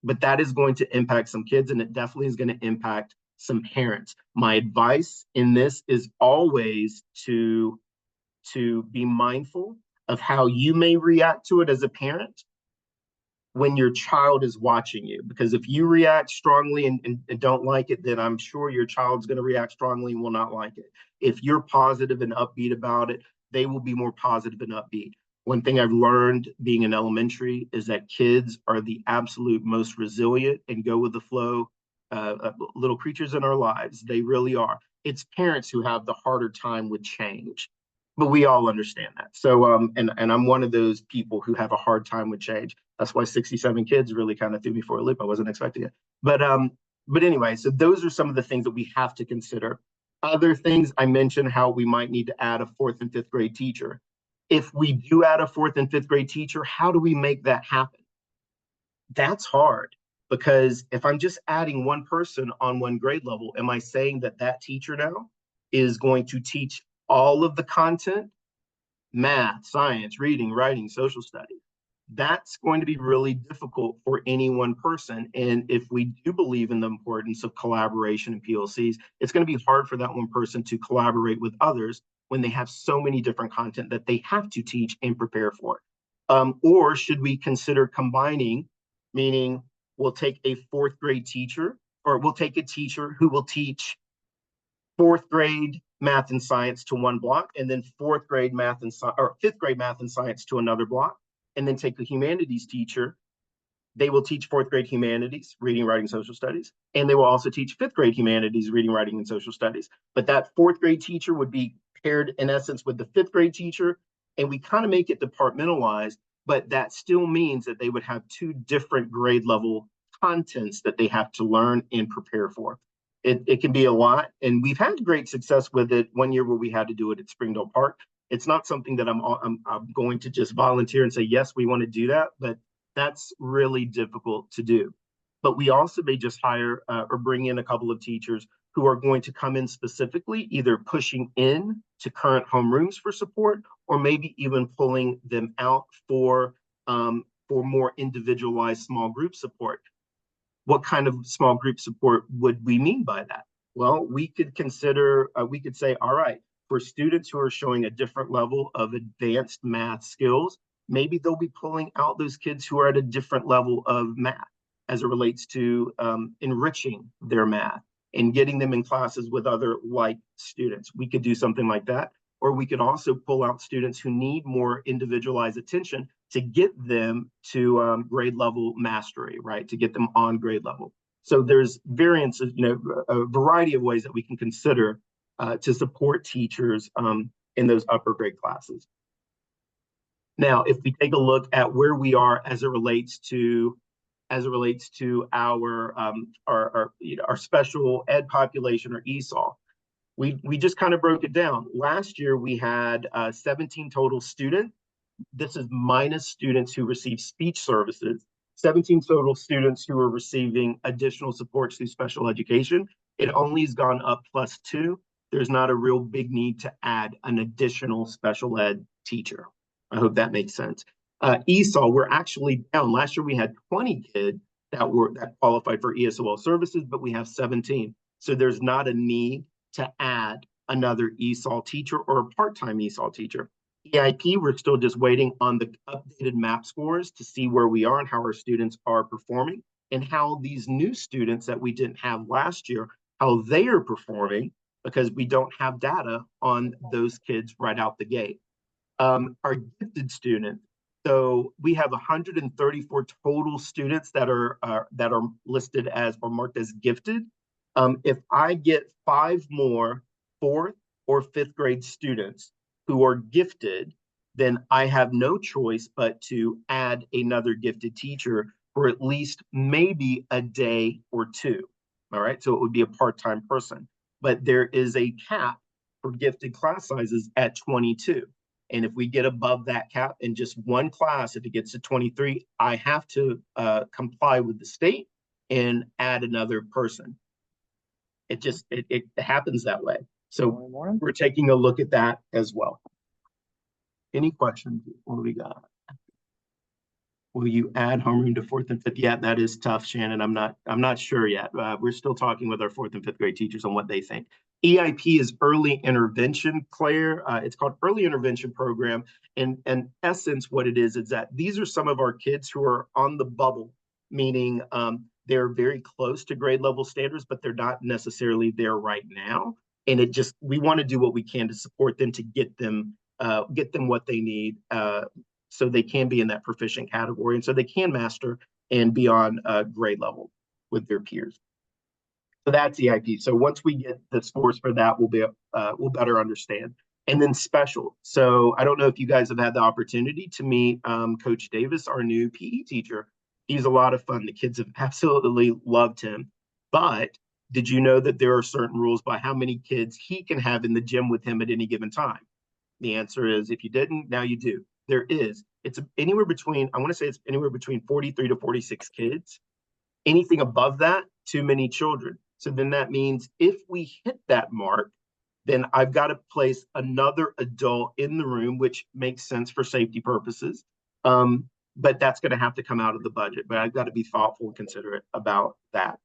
But that is going to impact some kids, and it definitely is going to impact some parents. My advice in this is always to be mindful of how you may react to it as a parent when your child is watching you. Because if you react strongly and don't like it, then I'm sure your child's going to react strongly and will not like it. If you're positive and upbeat about it, they will be more positive and upbeat. One thing I've learned being in elementary is that kids are the absolute most resilient and go with the flow little creatures in our lives. They really are. It's parents who have the harder time with change, but we all understand that. So, and I'm one of those people who have a hard time with change. That's why 67 kids really kind of threw me for a loop. I wasn't expecting it. But anyway, so those are some of the things that we have to consider. Other things I mentioned how we might need to add a 4th and 5th grade teacher. If we do add a 4th and 5th grade teacher, how do we make that happen? That's hard, because if I'm just adding one person on one grade level, am I saying that that teacher now is going to teach all of the content, math, science, reading, writing, social studies? That's going to be really difficult for any one person. And if we do believe in the importance of collaboration and PLCs, it's going to be hard for that one person to collaborate with others when they have so many different content that they have to teach and prepare for. Or should we consider combining, meaning we'll take a 4th grade teacher, or we'll take a teacher who will teach 4th grade math and science to one block, and then 4th grade math and or 5th grade math and science to another block, and then take a humanities teacher. They will teach 4th grade humanities, reading, writing, social studies, and they will also teach 5th grade humanities, reading, writing, and social studies. But that 4th grade teacher would be paired in essence with the 5th grade teacher, and we kind of make it departmentalized, but that still means that they would have 2 different grade level contents that they have to learn and prepare for. It can be a lot, and we've had great success with it. One year where we had to do it at Springdale Park. It's not something that I'm going to just volunteer and say, yes, we want to do that, but that's really difficult to do. But we also may just hire or bring in a couple of teachers who are going to come in specifically, either pushing in to current homerooms for support, or maybe even pulling them out for more individualized small group support. What kind of small group support would we mean by that? Well, we could consider, we could say, all right, for students who are showing a different level of advanced math skills, maybe they'll be pulling out those kids who are at a different level of math as it relates to enriching their math and getting them in classes with other like students. We could do something like that. Or we could also pull out students who need more individualized attention to get them to grade level mastery, right? To get them on grade level. So there's variances, a variety of ways that we can consider to support teachers in those upper grade classes. Now, if we take a look at where we are as it relates to our special ed population, or ESOL, we just kind of broke it down. Last year we had 17 total students. This is minus students who receive speech services. 17 total students who are receiving additional supports through special education. It only has gone up +2. There's not a real big need to add an additional special ed teacher. I hope that makes sense. ESOL, we're actually down. Last year we had 20 kids that qualified for ESOL services, but we have 17. So there's not a need to add another ESOL teacher or a part-time ESOL teacher. EIP, we're still just waiting on the updated MAP scores to see where we are and how our students are performing, and how these new students that we didn't have last year, how they are performing, because we don't have data on those kids right out the gate. Our gifted students, so we have 134 total students that are listed as or marked as gifted. If I get 5 more 4th or 5th grade students who are gifted, then I have no choice but to add another gifted teacher for at least maybe a day or 2. All right, so it would be a part-time person, but there is a cap for gifted class sizes at 22. And if we get above that cap in just one class, if it gets to 23, I have to comply with the state and add another person. it happens that way. So we're taking a look at that as well. Any questions? What do we got? Will you add homeroom to 4th and 5th? Yeah, that is tough, Shannon. I'm not sure yet. We're still talking with our 4th and 5th grade teachers on what they think. EIP is early intervention, Claire. It's called early intervention program. And in essence, what it is that these are some of our kids who are on the bubble, meaning they're very close to grade level standards, but they're not necessarily there right now. And we want to do what we can to support them to get them what they need. So they can be in that proficient category, and so they can master and be on grade level with their peers. So that's EIP. So once we get the scores for that, we'll better understand. And then special. So I don't know if you guys have had the opportunity to meet Coach Davis, our new PE teacher. He's a lot of fun. The kids have absolutely loved him. But did you know that there are certain rules by how many kids he can have in the gym with him at any given time? The answer is, if you didn't, now you do. It's anywhere between, I want to say it's anywhere between 43 to 46 kids. Anything above that, too many children. So then that means if we hit that mark, then I've got to place another adult in the room, which makes sense for safety purposes. But that's going to have to come out of the budget. But I've got to be thoughtful and considerate about that.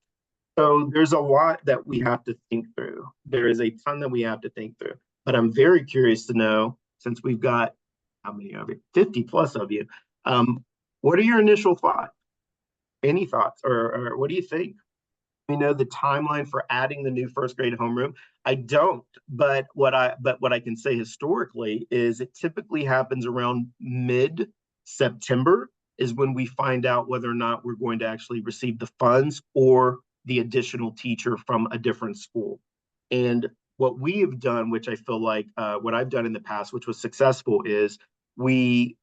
So there's a lot that we have to think through. There is a ton that we have to think through. But I'm very curious to know, since we've got, how many of you? 50 plus of you. What are your initial thoughts? Any thoughts, or what do you think? We know the timeline for adding the new first grade homeroom. I don't, but what I can say historically is it typically happens around mid-September is when we find out whether or not we're going to actually receive the funds or the additional teacher from a different school. And what we have done, which I feel like what I've done in the past, which was successful, is we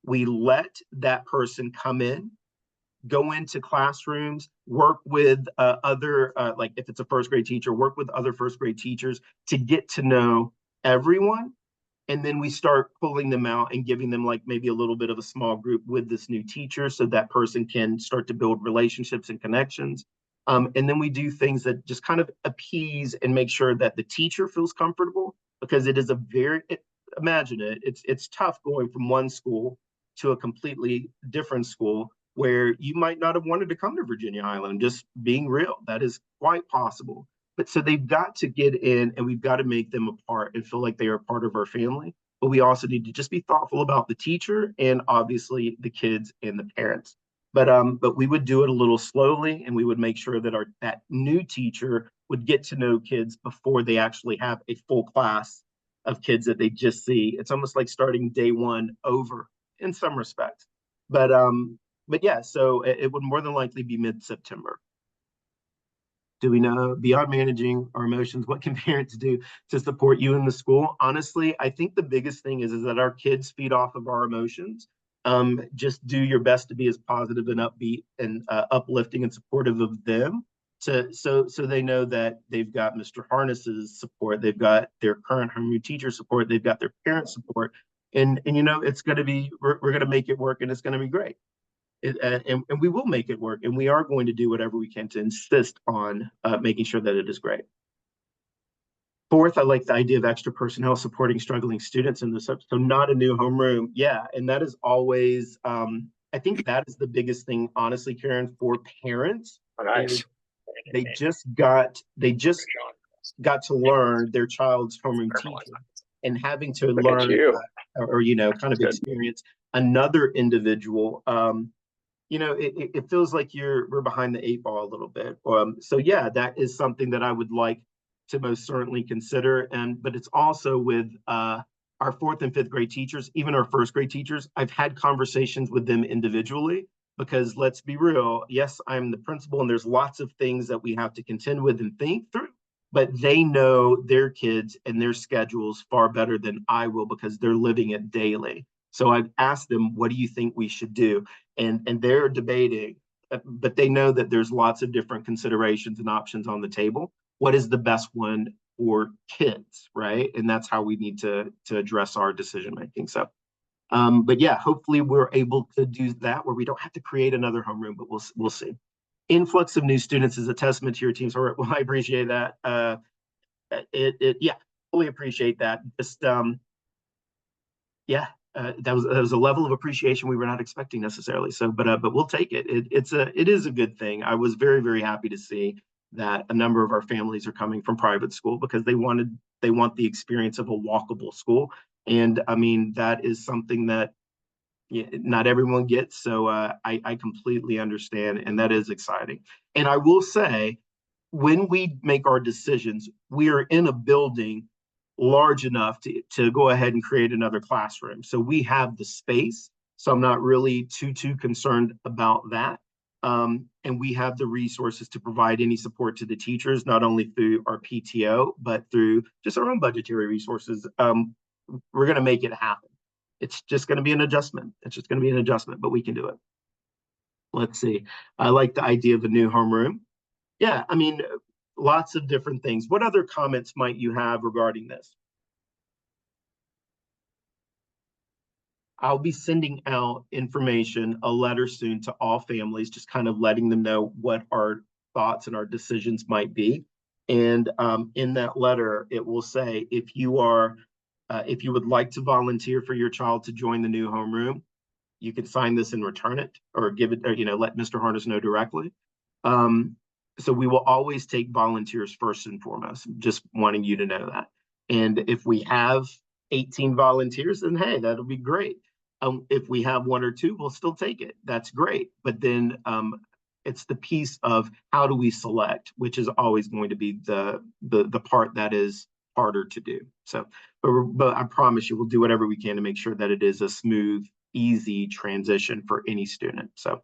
let that person come in, go into classrooms, work with other, like if it's a first grade teacher, work with other first grade teachers to get to know everyone. And then we start pulling them out and giving them like maybe a little bit of a small group with this new teacher so that person can start to build relationships and connections. And then we do things that just kind of appease and make sure that the teacher feels comfortable, because it is imagine it, it's tough going from one school to a completely different school where you might not have wanted to come to Virginia-Highland, just being real. That is quite possible. But so they've got to get in and we've got to make them a part and feel like they are part of our family. But we also need to just be thoughtful about the teacher and obviously the kids and the parents. But we would do it a little slowly, and we would make sure that that new teacher would get to know kids before they actually have a full class of kids that they just see. It's almost like starting day one over in some respects. But yeah, so it would more than likely be mid-September. Do we know, beyond managing our emotions, what can parents do to support you in the school? Honestly, I think the biggest thing is that our kids feed off of our emotions. Just do your best to be as positive and upbeat and uplifting and supportive of them. So they know that they've got Mr. Harness's support, they've got their current homeroom teacher support, they've got their parent support, and you know it's going to be we're going to make it work, and it's going to be great. And we will make it work, and we are going to do whatever we can to insist on making sure that it is great. Fourth, I like the idea of extra personnel supporting struggling students in this. So not a new homeroom. Yeah, and that is always, I think that is the biggest thing, honestly, Karen, for parents. Oh, nice. They just got to learn their child's homeroom teacher, and having to learn or you know, kind of experience another individual. You know, it feels like we're behind the 8 ball a little bit. So yeah, that is something that I would like to most certainly consider. But it's also with our 4th and 5th grade teachers, even our 1st grade teachers. I've had conversations with them individually, because let's be real. Yes, I'm the principal, and there's lots of things that we have to contend with and think through, but they know their kids and their schedules far better than I will, because they're living it daily. So I've asked them, what do you think we should do? And they're debating, but they know that there's lots of different considerations and options on the table. What is the best one for kids, right? And that's how we need to address our decision making. So, but yeah, hopefully we're able to do that where we don't have to create another homeroom, but we'll see. influx of new students is a testament to your team. So well, I appreciate that. Yeah, fully appreciate that. Just yeah, that was a level of appreciation we were not expecting necessarily. So, but we'll take it. It is a good thing. I was very, very happy to see that a number of our families are coming from private school because they want the experience of a walkable school. And I mean, that is something that not everyone gets. So I completely understand, and that is exciting. And I will say, when we make our decisions, we are in a building large enough to go ahead and create another classroom. So we have the space. So I'm not really too concerned about that. And we have the resources to provide any support to the teachers, not only through our PTO, but through just our own budgetary resources. We're going to make it happen. It's just going to be an adjustment. It's just going to be an adjustment, but we can do it. Let's see. I like the idea of a new homeroom. Yeah, I mean, lots of different things. What other comments might you have regarding this? I'll be sending out information, a letter soon to all families, just kind of letting them know what our thoughts and our decisions might be. And in that letter, it will say if you would like to volunteer for your child to join the new homeroom, you can sign this and return it, or give it, or let Mr. Harness know directly. So we will always take volunteers first and foremost, just wanting you to know that. And if we have 18 volunteers, then hey, that'll be great. If we have one or two, we'll still take it. That's great. But then it's the piece of how do we select, which is always going to be the part that is harder to do. So, but I promise you, we'll do whatever we can to make sure that it is a smooth, easy transition for any student. So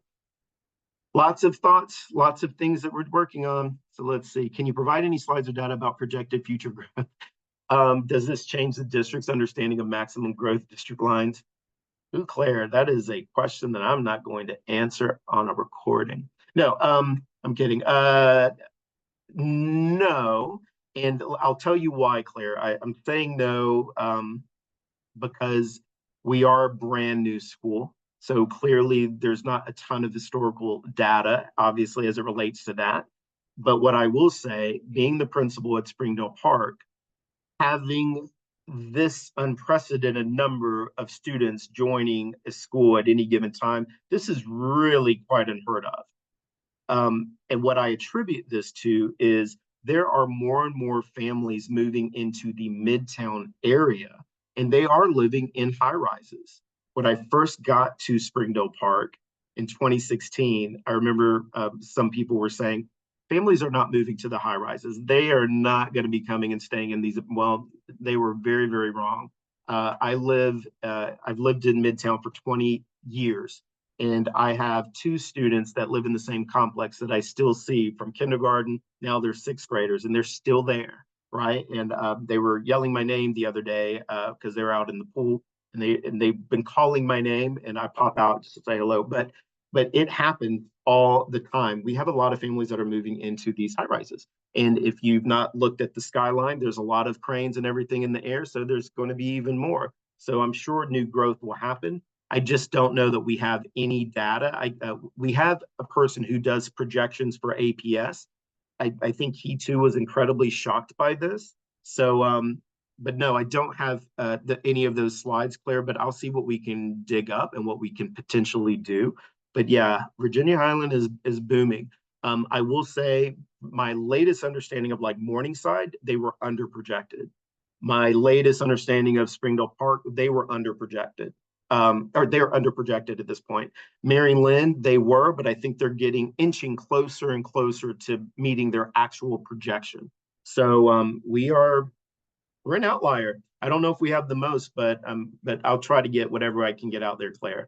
lots of thoughts, lots of things that we're working on. So let's see. Can you provide any slides or data about projected future growth? Does this change the district's understanding of maximum growth district lines? Ooh, Claire, that is a question that I'm not going to answer on a recording. No, I'm kidding. No, and I'll tell you why, Claire. I'm saying no because we are a brand new school. So clearly there's not a ton of historical data, obviously, as it relates to that. But what I will say, being the principal at Springdale Park, having this unprecedented number of students joining a school at any given time, this is really quite unheard of. And what I attribute this to is there are more and more families moving into the Midtown area, and they are living in high rises. When I first got to Springdale Park in 2016, I remember some people were saying, families are not moving to the high rises. They are not going to be coming and staying in these. Well, they were very, very wrong. I've lived in Midtown for 20 years, and I have two students that live in the same complex that I still see from kindergarten. Now they're sixth graders, and they're still there, right? And they were yelling my name the other day because they're out in the pool, and they've been calling my name, and I pop out just to say hello. But it happened all the time. We have a lot of families that are moving into these high rises. And if you've not looked at the skyline, there's a lot of cranes and everything in the air. So there's going to be even more. So I'm sure new growth will happen. I just don't know that we have any data. We have a person who does projections for APS. I think he too was incredibly shocked by this. So, but no, I don't have any of those slides, Claire, but I'll see what we can dig up and what we can potentially do. But yeah, Virginia-Highland is booming. I will say my latest understanding of like Morningside, they were under projected. My latest understanding of Springdale Park, they were under projected. Or they're under projected at this point. Mary Lynn, they were, but I think they're inching closer and closer to meeting their actual projection. So we're an outlier. I don't know if we have the most, but I'll try to get whatever I can get out there, Claire.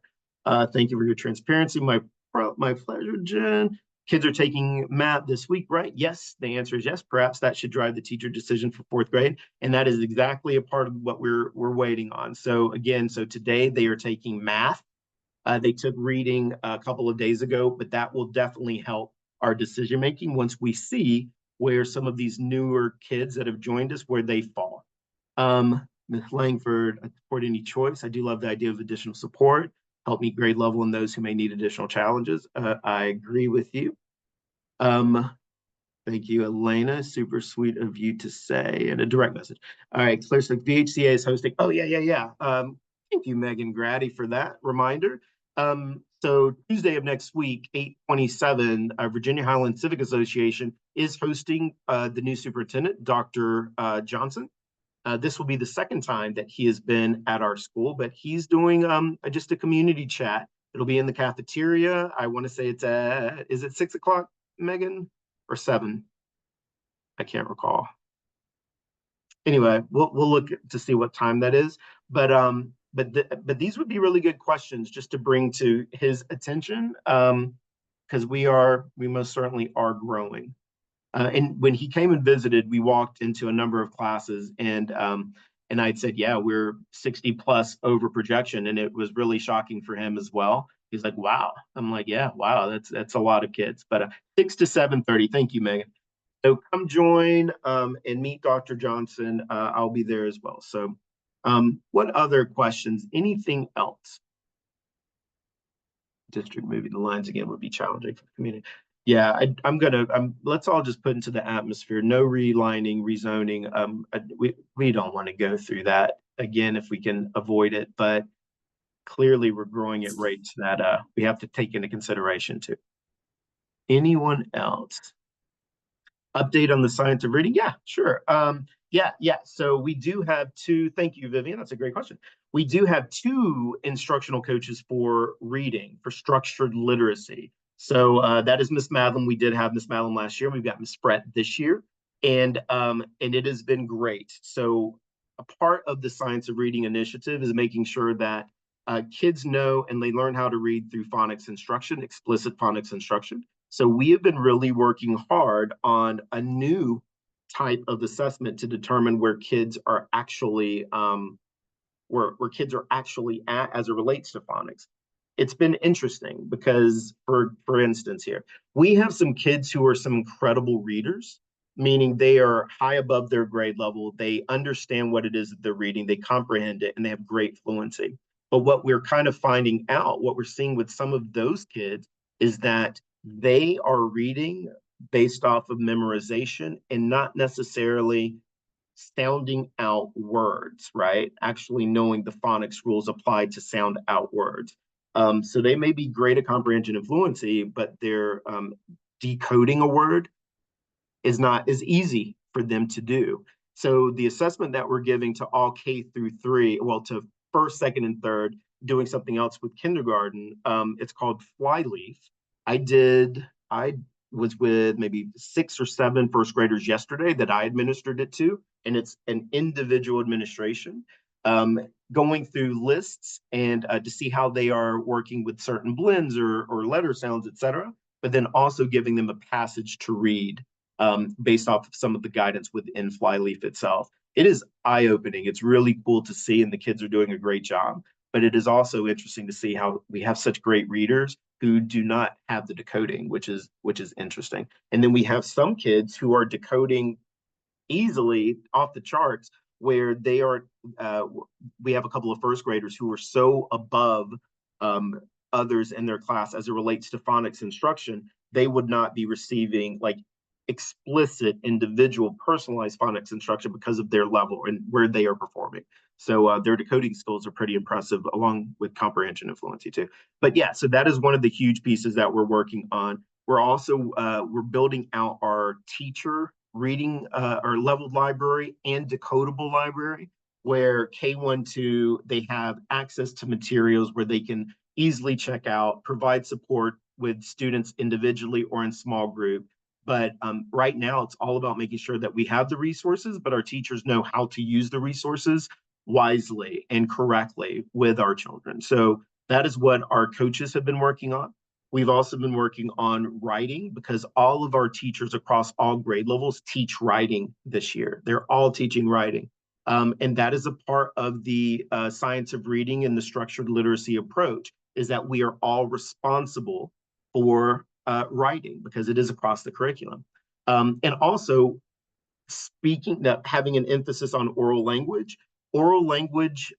Thank you for your transparency. My pleasure, Jen. Kids are taking math this week, right? Yes, the answer is yes. Perhaps that should drive the teacher decision for fourth grade. And that is exactly a part of what we're waiting on. So again, so today they are taking math. They took reading a couple of days ago, but that will definitely help our decision making once we see where some of these newer kids that have joined us, where they fall. Ms. Langford, I support any choice. I do love the idea of additional support. Help meet grade level in those who may need additional challenges. I agree with you. Thank you, Elena. Super sweet of you to say, and a direct message. All right, Claire's like VHCA is hosting. Oh, yeah. Thank you, Megan Grady, for that reminder. So Tuesday of next week, 8/27, Virginia-Highland Civic Association is hosting the new superintendent, Dr. Johnson. This will be the second time that he has been at our school, but he's doing just a community chat. It'll be in the cafeteria. I want to say it's is it 6 o'clock, Megan, or 7? I can't recall. Anyway, we'll look to see what time that is. But these would be really good questions just to bring to his attention, because we most certainly are growing. And when he came and visited, we walked into a number of classes, and I'd said, yeah, we're 60 plus over projection, and it was really shocking for him as well. He's like, wow. I'm like, yeah, wow, that's a lot of kids. But 6 to 7:30. Thank you, Megan. So come join and meet Dr. Johnson. I'll be there as well. So what other questions? Anything else? District moving the lines again would be challenging for the community. Yeah, let's all just put into the atmosphere, no relining, rezoning. We don't want to go through that again if we can avoid it, but clearly we're growing at rates that we have to take into consideration too. Anyone else? Update on the science of reading? Yeah, sure. Yeah. So we do have two. Thank you, Vivian. That's a great question. We do have two instructional coaches for reading, for structured literacy. So that is Miss Madlam. We did have Miss Madlam last year. We've got Miss Brett this year, and it has been great. So a part of the Science of Reading initiative is making sure that kids know and they learn how to read through phonics instruction, explicit phonics instruction. So we have been really working hard on a new type of assessment to determine where kids are actually where kids are actually at as it relates to phonics. It's been interesting because, for instance, here we have some kids who are some incredible readers, meaning they are high above their grade level. They understand what it is that they're reading, they comprehend it, and they have great fluency. But what we're kind of finding out, what we're seeing with some of those kids, is that they are reading based off of memorization and not necessarily sounding out words, right? Actually knowing the phonics rules apply to sound out words. So they may be great at comprehension and fluency, but their decoding a word is not as easy for them to do. So the assessment that we're giving to all K through 3, well, to first, second, and third, doing something else with kindergarten, it's called Flyleaf. I was with maybe 6 or 7 first graders yesterday that I administered it to, and it's an individual administration, going through lists and to see how they are working with certain blends or letter sounds, etc. But then also giving them a passage to read based off of some of the guidance within Flyleaf itself. It is eye-opening. It's really cool to see, and the kids are doing a great job. But it is also interesting to see how we have such great readers who do not have the decoding, which is interesting. And then we have some kids who are decoding easily off the charts, where they are. We have a couple of first graders who are so above others in their class as it relates to phonics instruction, they would not be receiving like explicit, individual, personalized phonics instruction because of their level and where they are performing. So their decoding skills are pretty impressive, along with comprehension and fluency too. But yeah, so that is one of the huge pieces that we're working on. We're also we're building out our teacher reading our leveled library and decodable library, where K1-2, they have access to materials where they can easily check out, provide support with students individually or in small group. But right now, it's all about making sure that we have the resources, but our teachers know how to use the resources wisely and correctly with our children. So that is what our coaches have been working on. We've also been working on writing, because all of our teachers across all grade levels teach writing this year. They're all teaching writing. And that is a part of the science of reading and the structured literacy approach, is that we are all responsible for writing, because it is across the curriculum. And also having an emphasis on oral language. Oral language,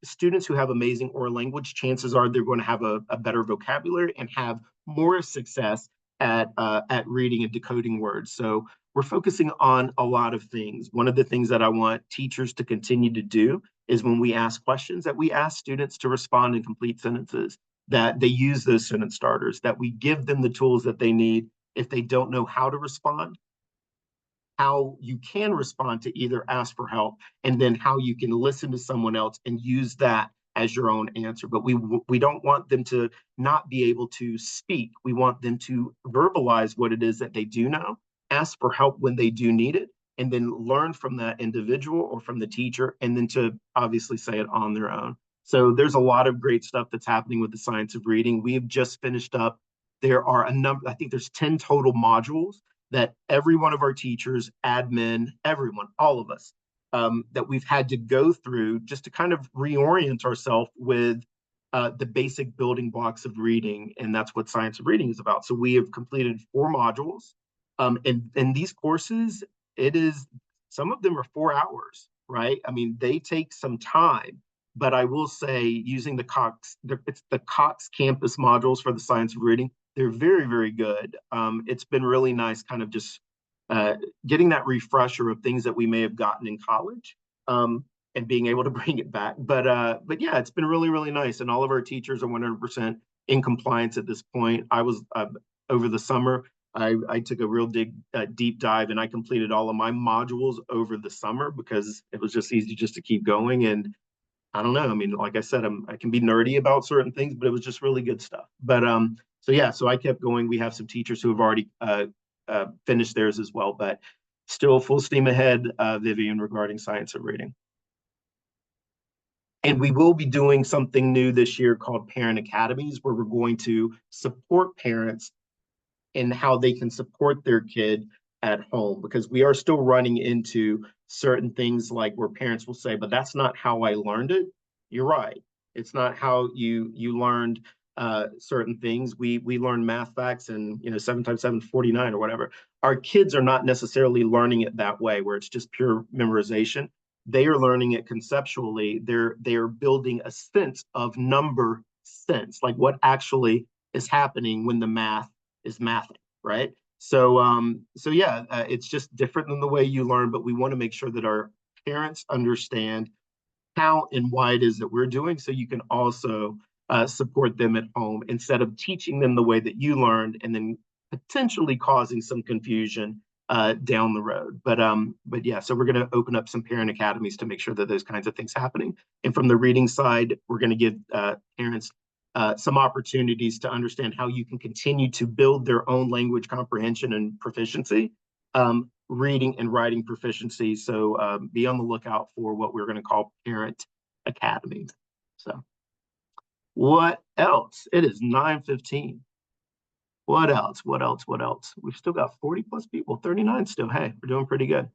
students who have amazing oral language, chances are they're going to have a better vocabulary and have more success at reading and decoding words. So we're focusing on a lot of things. One of the things that I want teachers to continue to do is when we ask questions, that we ask students to respond in complete sentences, that they use those sentence starters, that we give them the tools that they need if they don't know how to respond, how you can respond to either ask for help, and then how you can listen to someone else and use that as your own answer. But we don't want them to not be able to speak. We want them to verbalize what it is that they do know, ask for help when they do need it, and then learn from that individual or from the teacher, and then to obviously say it on their own. So there's a lot of great stuff that's happening with the science of reading. We have just finished up. There are a number, I think there's 10 total modules that every one of our teachers, admin, everyone, all of us, that we've had to go through just to kind of reorient ourselves with the basic building blocks of reading. And that's what science of reading is about. So we have completed 4 modules. And these courses, some of them are 4 hours, right? I mean, they take some time. But I will say, using it's the Cox campus modules for the science of reading, they're very, very good. It's been really nice kind of just getting that refresher of things that we may have gotten in college, and being able to bring it back. But yeah, it's been really, really nice. And all of our teachers are 100% in compliance at this point. I was over the summer, I took a real deep dive, and I completed all of my modules over the summer because it was just easy just to keep going. And I don't know. I mean, like I said, I can be nerdy about certain things, but it was just really good stuff. But so yeah, so I kept going. We have some teachers who have already finished theirs as well, but still full steam ahead, Vivian, regarding science of reading. And we will be doing something new this year called Parent Academies, where we're going to support parents in how they can support their kid at home, because we are still running into certain things like where parents will say, but that's not how I learned it. You're right. It's not how you learned certain things. We learn math facts and 7 times 7 is 49 or whatever. Our kids are not necessarily learning it that way, where it's just pure memorization. They are learning it conceptually. They're building a sense of number sense, like what actually is happening when the math is mathing, right? So yeah, it's just different than the way you learn, but we want to make sure that our parents understand how and why it is that we're doing, so you can also support them at home instead of teaching them the way that you learned and then potentially causing some confusion down the road. But yeah, so we're going to open up some parent academies to make sure that those kinds of things happening. And from the reading side, we're going to give parents some opportunities to understand how you can continue to build their own language comprehension and proficiency, reading and writing proficiency. So be on the lookout for what we're going to call Parent Academy. So what else? It is 9:15. What else? What else? What else? We've still got 40 plus people, 39 still. Hey, we're doing pretty good.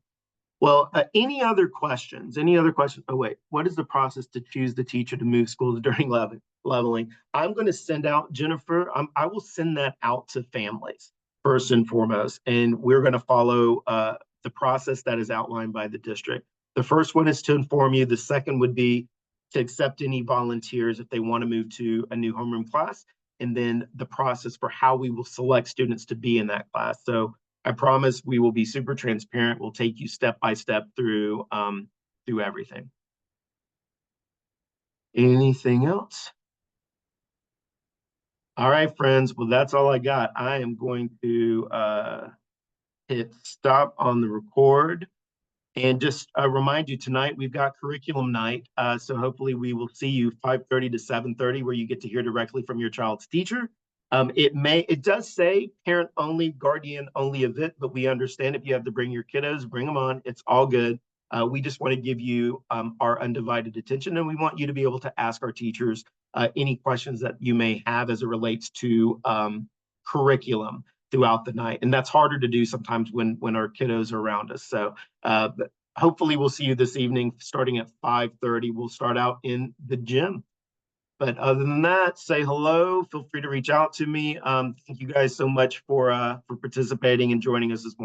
Well, any other questions? Any other questions? Oh, wait, what is the process to choose the teacher to move schools during leveling? I'm going to send out, Jennifer, I will send that out to families first and foremost, and we're going to follow the process that is outlined by the district. The first one is to inform you. The second would be to accept any volunteers if they want to move to a new homeroom class, and then the process for how we will select students to be in that class. So I promise we will be super transparent. We'll take you step by step through everything. Anything else? All right, friends. Well, that's all I got. I am going to hit stop on the record. And just remind you, tonight we've got curriculum night. So hopefully we will see you 5:30 to 7:30, where you get to hear directly from your child's teacher. It does say parent only, guardian only event, but we understand if you have to bring your kiddos, bring them on. It's all good. We just want to give you our undivided attention, and we want you to be able to ask our teachers any questions that you may have as it relates to curriculum throughout the night. And that's harder to do sometimes when our kiddos are around us. So hopefully we'll see you this evening starting at 5:30. We'll start out in the gym. But other than that, say hello. Feel free to reach out to me. Thank you guys so much for participating and joining us this morning.